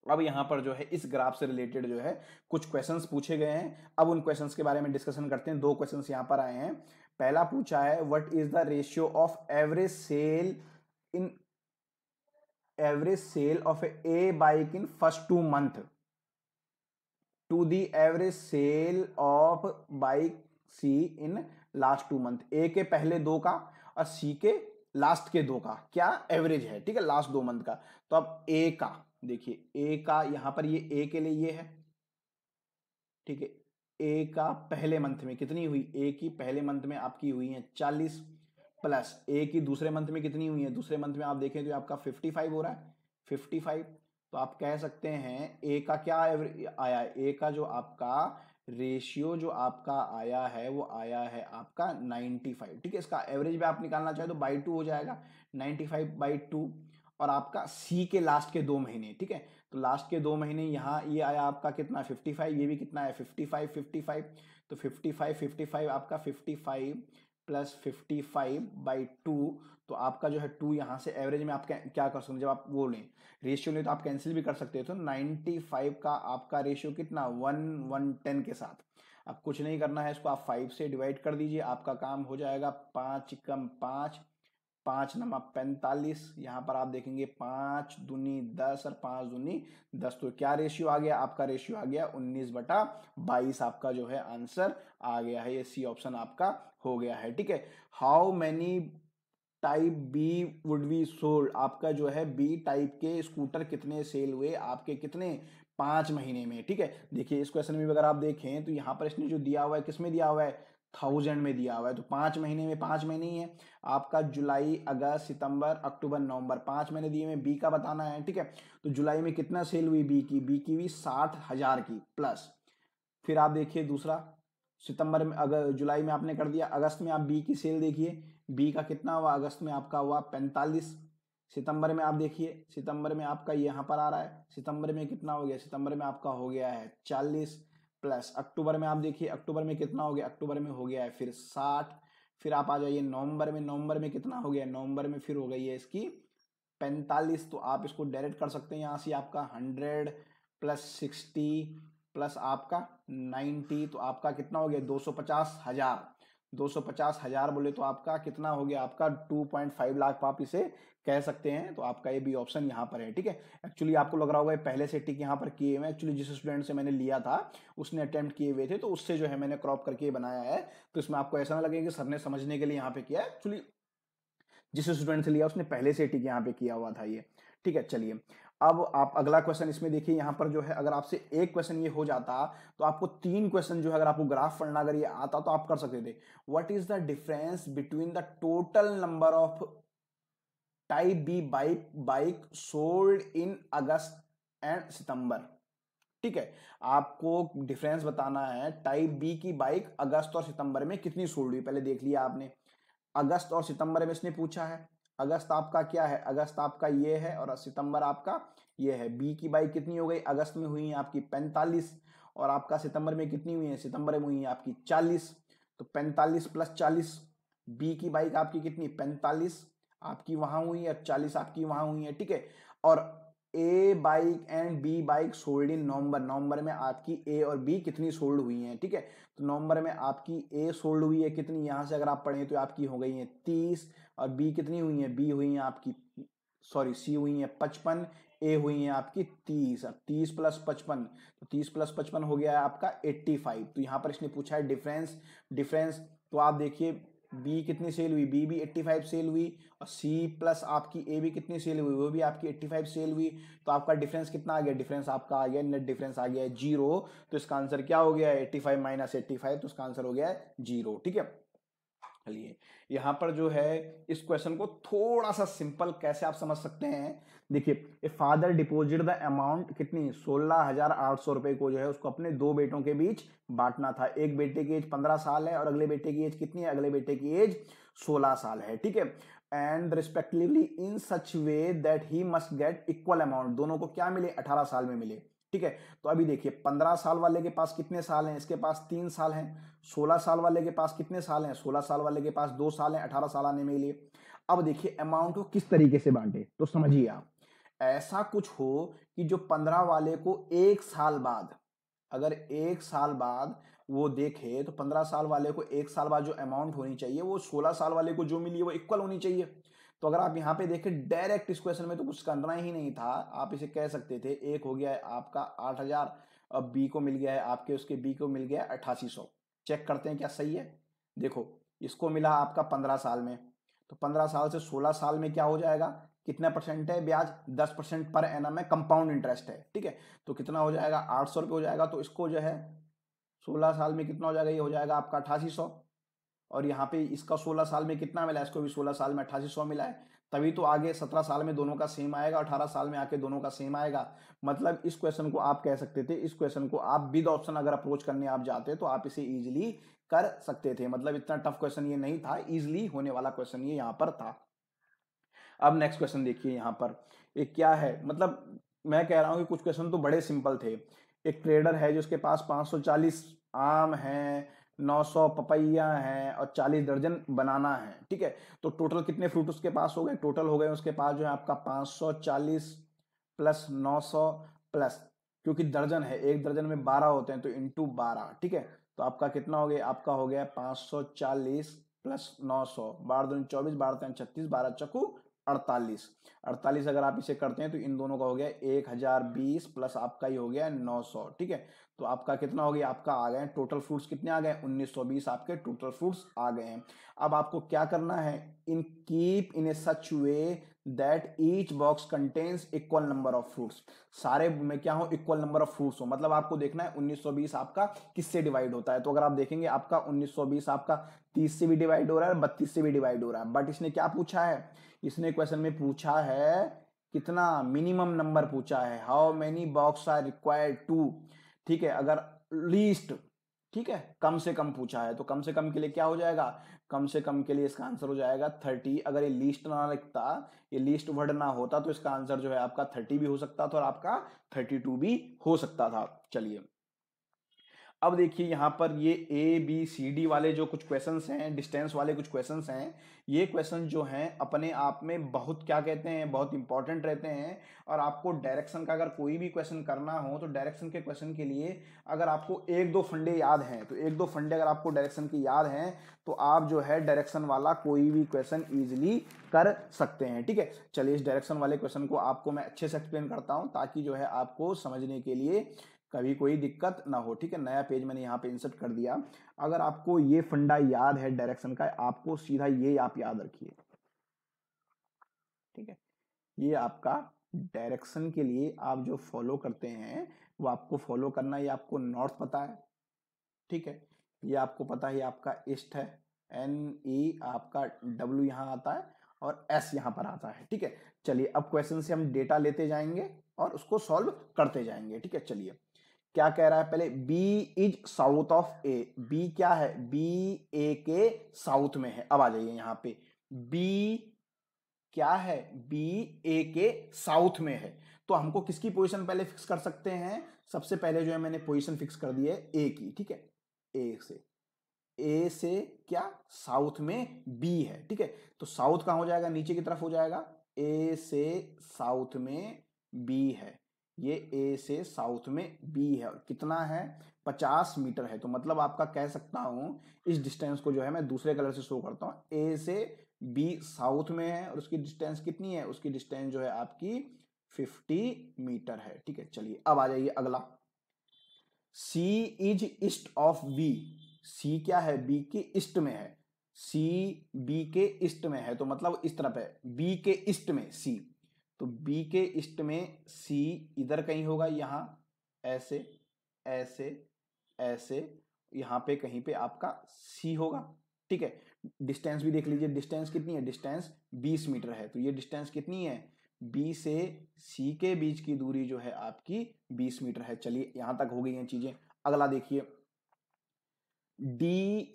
अब यहाँ पर जो है इस ग्राफ से रिलेटेड जो है कुछ क्वेश्चंस पूछे गए हैं। अब उन क्वेश्चंस के बारे में डिस्कशन करते हैं। दो क्वेश्चंस यहाँ पर आए हैं। पहला पूछा है what is the ratio of average sale of A bike in first 2 month to the average sale of bike C in last 2 month. A के पहले 2 का और सी के लास्ट के 2 का क्या एवरेज है, ठीक है, लास्ट 2 मंथ का। तो अब ए का देखिए, ए का यहां पर ये ए के लिए ये है, ठीक है। ए का पहले मंथ में कितनी हुई, ए की पहले मंथ में आपकी हुई है 40, प्लस ए की दूसरे मंथ में कितनी हुई है, दूसरे मंथ में आप देखें तो आपका 55 हो रहा है, 55। तो आप कह सकते हैं ए का क्या एवरेज आया, ए का जो आपका रेशियो जो आपका आया है वो आया है आपका 95, ठीक है। इसका एवरेज भी आप निकालना चाहे तो बाई 2 हो जाएगा, 95/2। और आपका सी के लास्ट के 2 महीने, ठीक है। तो लास्ट के 2 महीने यहाँ ये आया आपका कितना 55, ये भी कितना है 55। तो 55 आपका 55 प्लस 55/2। तो आपका जो है 2 यहाँ से एवरेज में आप क्या कर सकते हैं, जब आप वो लें रेशियो लें तो आप कैंसिल भी कर सकते हो। तो 95 का आपका रेशियो कितना 1:10 के साथ। अब कुछ नहीं करना है, इसको आप 5 से डिवाइड कर दीजिए, आपका काम हो जाएगा। 5 कम 5, 5 नमा 45, यहाँ पर आप देखेंगे 5 दूनी 10 और 5 दूनी 10। तो क्या रेशियो आ गया, आपका रेशियो आ गया 19/22। आपका जो है आंसर आ गया है, ये सी ऑप्शन आपका हो गया है, ठीक है। How many type B would be sold, आपका जो है बी टाइप के स्कूटर कितने सेल हुए आपके कितने 5 महीने में, ठीक है। देखिए इस क्वेश्चन में अगर आप देखें तो यहाँ पर इसने जो दिया हुआ है किस में दिया हुआ है 1000 में दिया हुआ है। तो 5 महीने में 5 महीने ही है आपका, जुलाई अगस्त सितंबर अक्टूबर नवंबर 5 महीने दिए में बी का बताना है, ठीक है। तो जुलाई में कितना सेल हुई बी की भी 60,000 की प्लस। फिर आप देखिए दूसरा, सितंबर में अगर जुलाई में आपने कर दिया, अगस्त में आप बी की सेल देखिए, बी का कितना हुआ अगस्त में आपका हुआ 45। सितंबर में आप देखिए, सितंबर में आपका यहाँ पर आ रहा है, सितंबर में कितना हो गया, सितंबर में आपका हो गया है 40, प्लस अक्टूबर में आप देखिए, अक्टूबर में कितना हो गया, अक्टूबर में हो गया है फिर 60। फिर आप आ जाइए नवंबर में, नवंबर में कितना हो गया, नवंबर में फिर हो गई है इसकी 45। तो आप इसको डायरेक्ट कर सकते हैं यहाँ से, आपका 100 प्लस 60 प्लस आपका 90, तो आपका कितना हो गया 250,000। 250,000 बोले तो आपका कितना हो गया, आपका 2.5 लाख आप इसे कह सकते हैं। तो आपका ये भी ऑप्शन यहाँ पर है, ठीक है। एक्चुअली आपको लग रहा होगा पहले से टिक यहाँ पर किए हुए, एक्चुअली जिस स्टूडेंट से मैंने लिया था उसने अटेम्प्ट किए हुए थे, तो उससे जो है मैंने क्रॉप करके बनाया है। तो इसमें आपको ऐसा ना लगे कि सर ने समझने के लिए यहाँ पे किया है, एक्चुअली जिस स्टूडेंट से लिया उसने पहले से टिक यहाँ पे किया हुआ था ये, ठीक है। चलिए अब आप अगला क्वेश्चन इसमें देखिए, यहाँ पर जो है अगर आपसे एक क्वेश्चन ये हो जाता तो आपको 3 क्वेश्चन जो है अगर आपको ग्राफ पढ़ना अगर ये आता तो आप कर सकते थे। What is the difference between the total number of type B bike sold in August and September, ठीक है। आपको डिफरेंस बताना है टाइप बी की बाइक अगस्त और सितंबर में कितनी सोल्ड हुई, पहले देख लिया आपने। अगस्त और सितंबर में इसने पूछा है, अगस्त आपका क्या है, अगस्त आपका ये है और सितंबर आपका ये है। बी की बाई कितनी हो गई, अगस्त में हुई है आपकी 45 और आपका सितंबर में कितनी हुई है, सितंबर में हुई है आपकी 40। तो 45 प्लस 40, बी की बाइक आपकी कितनी 45 आपकी वहां हुई है, 40 आपकी वहां हुई है, ठीक है। और A bike and B bike sold in November, नवंबर में आपकी ए और बी कितनी सोल्ड हुई हैं, ठीक है। तो नवंबर में आपकी ए सोल्ड हुई है कितनी, यहां से अगर आप पढ़ें तो आपकी हो गई है 30, और बी कितनी हुई है, बी हुई है आपकी सॉरी सी हुई है 55, ए हुई है आपकी 30। अब 30 प्लस 55, तो 30 प्लस 55 हो गया है आपका 85। तो यहाँ पर इसने पूछा है डिफरेंस, डिफरेंस तो आप देखिए बी कितनी सेल हुई, बी भी 85 सेल हुई, और सी प्लस आपकी ए भी कितनी सेल हुई, वो भी आपकी 85 सेल हुई। तो आपका डिफरेंस कितना आ गया, डिफरेंस आपका आ गया नेट डिफरेंस आ गया है 0। तो इसका आंसर क्या हो गया है 85 माइनस 85, तो इसका आंसर हो गया है 0, ठीक है। चलिए यहां पर जो है इस क्वेश्चन को थोड़ा सा सिंपल कैसे आप समझ सकते हैं, देखिए a father deposit the amount कितनी 16,800 रुपए को जो है उसको अपने 2 बेटों के बीच बांटना था। एक बेटे की एज 15 साल है और अगले बेटे की एज कितनी है, अगले बेटे की एज 16 साल है, ठीक है। And respectively in such way that he must get equal amount, दोनों को क्या मिले 18 साल में मिले, ठीक है। तो अभी देखिए 15 साल वाले के पास कितने साल हैं, इसके पास 3 साल हैं। 16 साल वाले के पास कितने साल हैं, 16 साल वाले के पास 2 साल हैं 18 साल आने में लिए। अब देखिए अमाउंट को किस तरीके से बांटे, तो समझिए आप ऐसा कुछ हो कि जो 15 वाले को एक साल बाद, अगर एक साल बाद वो देखे तो 15 साल वाले को एक साल बाद जो अमाउंट होनी चाहिए वो 16 साल वाले को जो मिली है वो इक्वल होनी चाहिए। तो अगर आप यहाँ पे देखें डायरेक्ट इस क्वेश्चन में तो कुछ करना ही नहीं था, आप इसे कह सकते थे एक हो गया है आपका 8000, अब बी को मिल गया है आपके, उसके बी को मिल गया है 8800। चेक करते हैं क्या सही है। देखो इसको मिला आपका 15 साल में, तो 15 साल से 16 साल में क्या हो जाएगा, कितना परसेंट है ब्याज, 10% पर एनम है, कंपाउंड इंटरेस्ट है, ठीक है। तो कितना हो जाएगा, 800 रुपये हो जाएगा। तो इसको जो है 16 साल में कितना हो जाएगा, ये हो जाएगा आपका 8800। और यहाँ पे इसका 16 साल में कितना मिला है, इसको भी 16 साल में 8800 मिला है, तभी तो आगे 17 साल में दोनों का सेम आएगा, 18 साल में आके दोनों का सेम आएगा। मतलब इस क्वेश्चन को आप कह सकते थे, इस क्वेश्चन को आप विद ऑप्शन अगर अप्रोच करने आप जाते तो आप इसे इजीली कर सकते थे। मतलब इतना टफ क्वेश्चन ये नहीं था, इजीली होने वाला क्वेश्चन ये यहाँ पर था। अब नेक्स्ट क्वेश्चन देखिए यहाँ पर एक क्या है, मतलब मैं कह रहा हूँ कि कुछ क्वेश्चन तो बड़े सिंपल थे। एक ट्रेडर है जिसके पास 540 आम है, 900 पपैया है और 40 दर्जन बनाना है, ठीक है। तो टोटल कितने फ्रूट उसके पास हो गए, टोटल हो गए उसके पास जो है आपका 540 प्लस 900 प्लस, क्योंकि दर्जन है, एक दर्जन में 12 होते हैं तो इंटू 12, ठीक है। तो आपका कितना हो गया, आपका हो गया 540 प्लस 900, 12 दूनी 24, 12 तीन 36, 12 चक्कू 48। 48 अगर आप इसे करते हैं तो इन दोनों का हो गया 1020 प्लस आपका ही हो गया 900, ठीक है। तो आपका कितना हो गया, आपका आ गए टोटल फ्रूट्स कितने आ गए, 1920 आपके टोटल फ्रूट्स आ गए हैं। अब आपको क्या करना है, in keep in A such way that each box contains equal number of fruits. सारे में क्या हो, इक्वल नंबर ऑफ फ्रूट्स हो। मतलब आपको देखना है 1920 आपका किससे डिवाइड होता है। तो अगर आप देखेंगे आपका 1920 आपका 30 से भी डिवाइड हो रहा है, 32 से भी डिवाइड हो रहा है। बट इसने क्या पूछा है, इसने क्वेश्चन में पूछा है कितना, मिनिमम नंबर पूछा है, how many box are required to, ठीक है। अगर लीस्ट, ठीक है, कम से कम पूछा है तो कम से कम के लिए क्या हो जाएगा, कम से कम के लिए इसका आंसर हो जाएगा 30। अगर ये लीस्ट ना लिखता, ये लीस्ट वर्ड ना होता तो इसका आंसर जो है आपका 30 भी हो सकता था और आपका 32 भी हो सकता था। चलिए अब देखिए यहाँ पर ये ए बी सी डी वाले जो कुछ क्वेश्चंस हैं, डिस्टेंस वाले कुछ क्वेश्चंस हैं, ये क्वेश्चन जो हैं अपने आप में बहुत क्या कहते हैं, बहुत इंपॉर्टेंट रहते हैं। और आपको डायरेक्शन का अगर कोई भी क्वेश्चन करना हो तो डायरेक्शन के क्वेश्चन के लिए अगर आपको एक दो फंडे याद हैं, तो एक दो फंडे अगर आपको डायरेक्शन की याद हैं तो आप जो है डायरेक्शन वाला कोई भी क्वेश्चन ईजिली कर सकते हैं, ठीक है। चलिए इस डायरेक्शन वाले क्वेश्चन को आपको मैं अच्छे से एक्सप्लेन करता हूँ ताकि जो है आपको समझने के लिए कभी कोई दिक्कत ना हो, ठीक है। नया पेज मैंने यहाँ पे इंसर्ट कर दिया। अगर आपको ये फंडा याद है डायरेक्शन का, आपको सीधा ये आप याद रखिए, ठीक है। ये आपका डायरेक्शन के लिए आप जो फॉलो करते हैं वो आपको फॉलो करना है। ये आपको नॉर्थ पता है, ठीक है। ये आपको पता है, ये आपका ईस्ट है, एन ई आपका डब्ल्यू यहाँ आता है और एस यहाँ पर आता है, ठीक है। चलिए अब क्वेश्चन से हम डेटा लेते जाएंगे और उसको सॉल्व करते जाएंगे, ठीक है। चलिए क्या कह रहा है, पहले B is south of A, B क्या है, B A के साउथ में है। अब आ जाइए यहाँ पे, B क्या है, B A के साउथ में है। तो हमको किसकी पोजीशन पहले फिक्स कर सकते हैं, सबसे पहले जो है मैंने पोजीशन फिक्स कर दी है A की, ठीक है। A से क्या, साउथ में B है, ठीक है। तो साउथ कहाँ हो जाएगा, नीचे की तरफ हो जाएगा, A से साउथ में B है, ये A से साउथ में B है और कितना है, 50 मीटर है। तो मतलब आपका कह सकता हूं इस डिस्टेंस को जो है मैं दूसरे कलर से शो करता हूं, A से B साउथ में है और उसकी डिस्टेंस कितनी है, उसकी डिस्टेंस जो है आपकी 50 मीटर है, ठीक है। चलिए अब आ जाइए अगला, C is east of B, C क्या है, B के ईस्ट में है, C B के ईस्ट में है तो मतलब इस तरफ है, B के ईस्ट में C, तो B के ईस्ट में C इधर कहीं होगा, यहाँ ऐसे ऐसे ऐसे, यहाँ पे कहीं पे आपका C होगा, ठीक है। डिस्टेंस भी देख लीजिए, डिस्टेंस कितनी है, डिस्टेंस 20 मीटर है। तो ये डिस्टेंस कितनी है, B से C के बीच की दूरी जो है आपकी 20 मीटर है। चलिए यहां तक हो गई हैं चीजें। अगला देखिए, D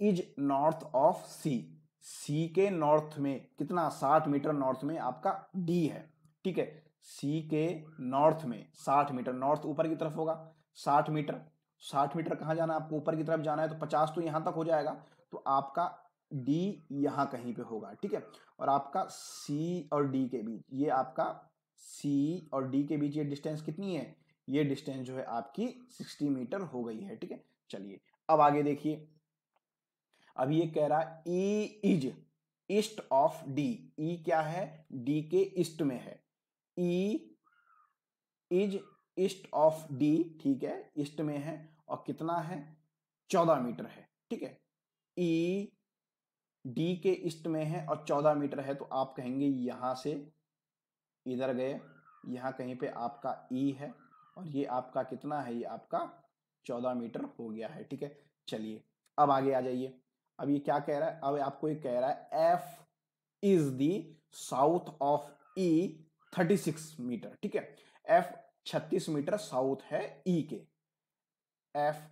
is north of C, C के नॉर्थ में कितना, 60 मीटर नॉर्थ में आपका D है, ठीक है। C के नॉर्थ में 60 मीटर, नॉर्थ ऊपर की तरफ होगा, 60 मीटर, 60 मीटर कहाँ जाना है आपको, ऊपर की तरफ जाना है, तो 50 तो यहां तक हो जाएगा, तो आपका D यहां कहीं पे होगा, ठीक है। और आपका C और D के बीच ये आपका सी और डी के बीच ये डिस्टेंस कितनी है, ये डिस्टेंस जो है आपकी 60 मीटर हो गई है। ठीक है, चलिए अब आगे देखिए। अब ये कह रहा है E is east of D. E क्या है, डी के ईस्ट में है। E is east of D, ठीक है, ईस्ट में है और कितना है, 14 मीटर है। ठीक है, ई डी के ईस्ट में है और 14 मीटर है, तो आप कहेंगे यहां से इधर गए, यहां कहीं पे आपका ई है और ये आपका कितना है, ये आपका 14 मीटर हो गया है। ठीक है, चलिए अब आगे आ जाइए। अब ये क्या कह रहा है, अब आपको ये कह रहा है F is the south of E 36 metre. ठीक है, एफ 36 मीटर साउथ है ई के, एफ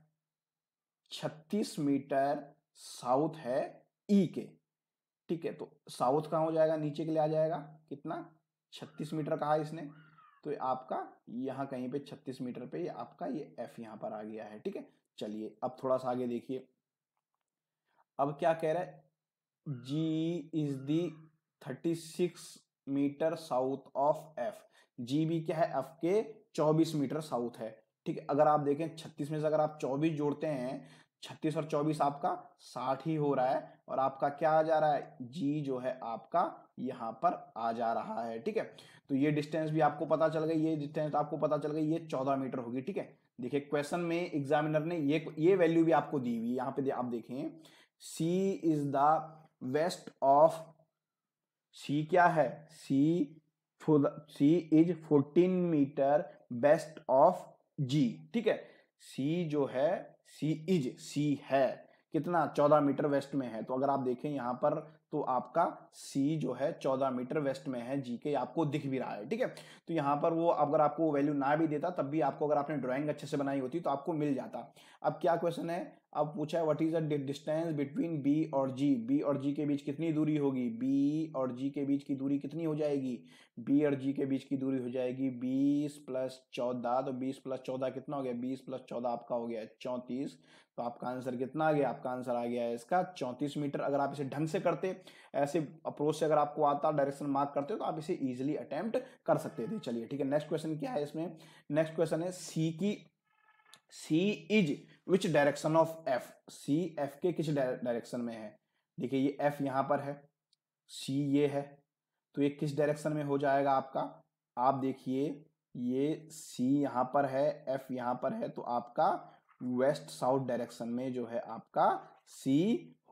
36 मीटर साउथ है ई के। ठीक है, तो साउथ कहां हो जाएगा, नीचे के लिए आ जाएगा, कितना 36 मीटर कहा इसने, तो ये आपका यहां कहीं पे 36 मीटर पे ये आपका ये एफ यहां पर आ गया है। ठीक है, चलिए अब थोड़ा सा आगे देखिए। अब क्या कह रहा है, G is the 36 metre south of F. G भी क्या है, एफ के 24 मीटर साउथ है। ठीक है, अगर आप देखें 36 में से अगर आप 24 जोड़ते हैं, 36 और 24 आपका 60 ही हो रहा है और आपका क्या आ जा रहा है, जी जो है आपका यहां पर आ जा रहा है। ठीक है, तो ये डिस्टेंस भी आपको पता चल गई, ये डिस्टेंस आपको पता चल गई, ये 14 मीटर होगी। ठीक है, देखिए क्वेश्चन में एग्जामिनर ने ये वैल्यू भी आपको दी हुई है, यहाँ पे आप देखें, सी इज द वेस्ट ऑफ, सी क्या है, सी इज 14 मीटर वेस्ट ऑफ जी। ठीक है, सी जो है, सी है कितना 14 मीटर वेस्ट में है, तो अगर आप देखें यहां पर तो आपका सी जो है 14 मीटर वेस्ट में है जी के, आपको दिख भी रहा है। ठीक है, तो यहां पर वो अगर आपको वैल्यू ना भी देता तब भी आपको, अगर आपने ड्राइंग अच्छे से बनाई होती तो आपको मिल जाता। अब क्या क्वेश्चन है, अब पूछा है what is the distance between B और जी। बी और जी के बीच कितनी दूरी होगी, बी और जी के बीच की दूरी कितनी हो जाएगी, बी और जी के बीच की दूरी हो जाएगी 20 + 14, तो 20 + 14 कितना हो गया, 20 + 14 आपका हो गया 34। तो आपका आंसर कितना आ गया, आपका आंसर आ गया है इसका 34 मीटर। अगर आप इसे ढंग से करते, ऐसे अप्रोच से अगर आपको आता, डायरेक्शन मार्क करते तो आप इसे इजीली अटेम्प्ट कर सकते थे। चलिए ठीक है, नेक्स्ट क्वेश्चन क्या है इसमें, नेक्स्ट क्वेश्चन है सी is which direction of F. C F के किस डायरेक्शन में है, देखिए ये एफ यहां पर है, सी ये है, तो ये किस डायरेक्शन में हो जाएगा आपका, आप देखिए ये सी यहां पर है, एफ यहां पर है, तो आपका वेस्ट साउथ डायरेक्शन में जो है आपका सी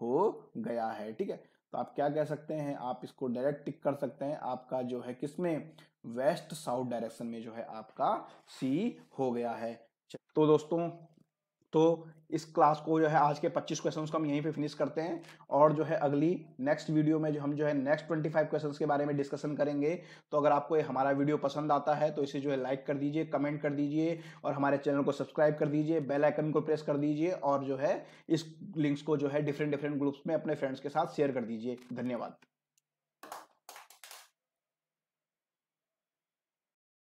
हो गया है। ठीक है, तो आप क्या कह सकते हैं, आप इसको डायरेक्ट टिक कर सकते हैं, आपका जो है किसमें, वेस्ट साउथ डायरेक्शन में जो है आपका सी हो गया है। तो दोस्तों, तो इस क्लास को जो है आज के 25 क्वेश्चंस को हम यहीं पे फिनिश करते हैं और जो है अगली नेक्स्ट वीडियो में जो हम जो है नेक्स्ट 25 क्वेश्चंस के बारे में डिस्कशन करेंगे। तो अगर आपको ये हमारा वीडियो पसंद आता है तो इसे जो है लाइक कर दीजिए, कमेंट कर दीजिए और हमारे चैनल को सब्सक्राइब कर दीजिए, बेल आइकन को प्रेस कर दीजिए और जो है इस लिंक्स को जो है डिफरेंट ग्रुप्स में अपने फ्रेंड्स के साथ शेयर कर दीजिए। धन्यवाद।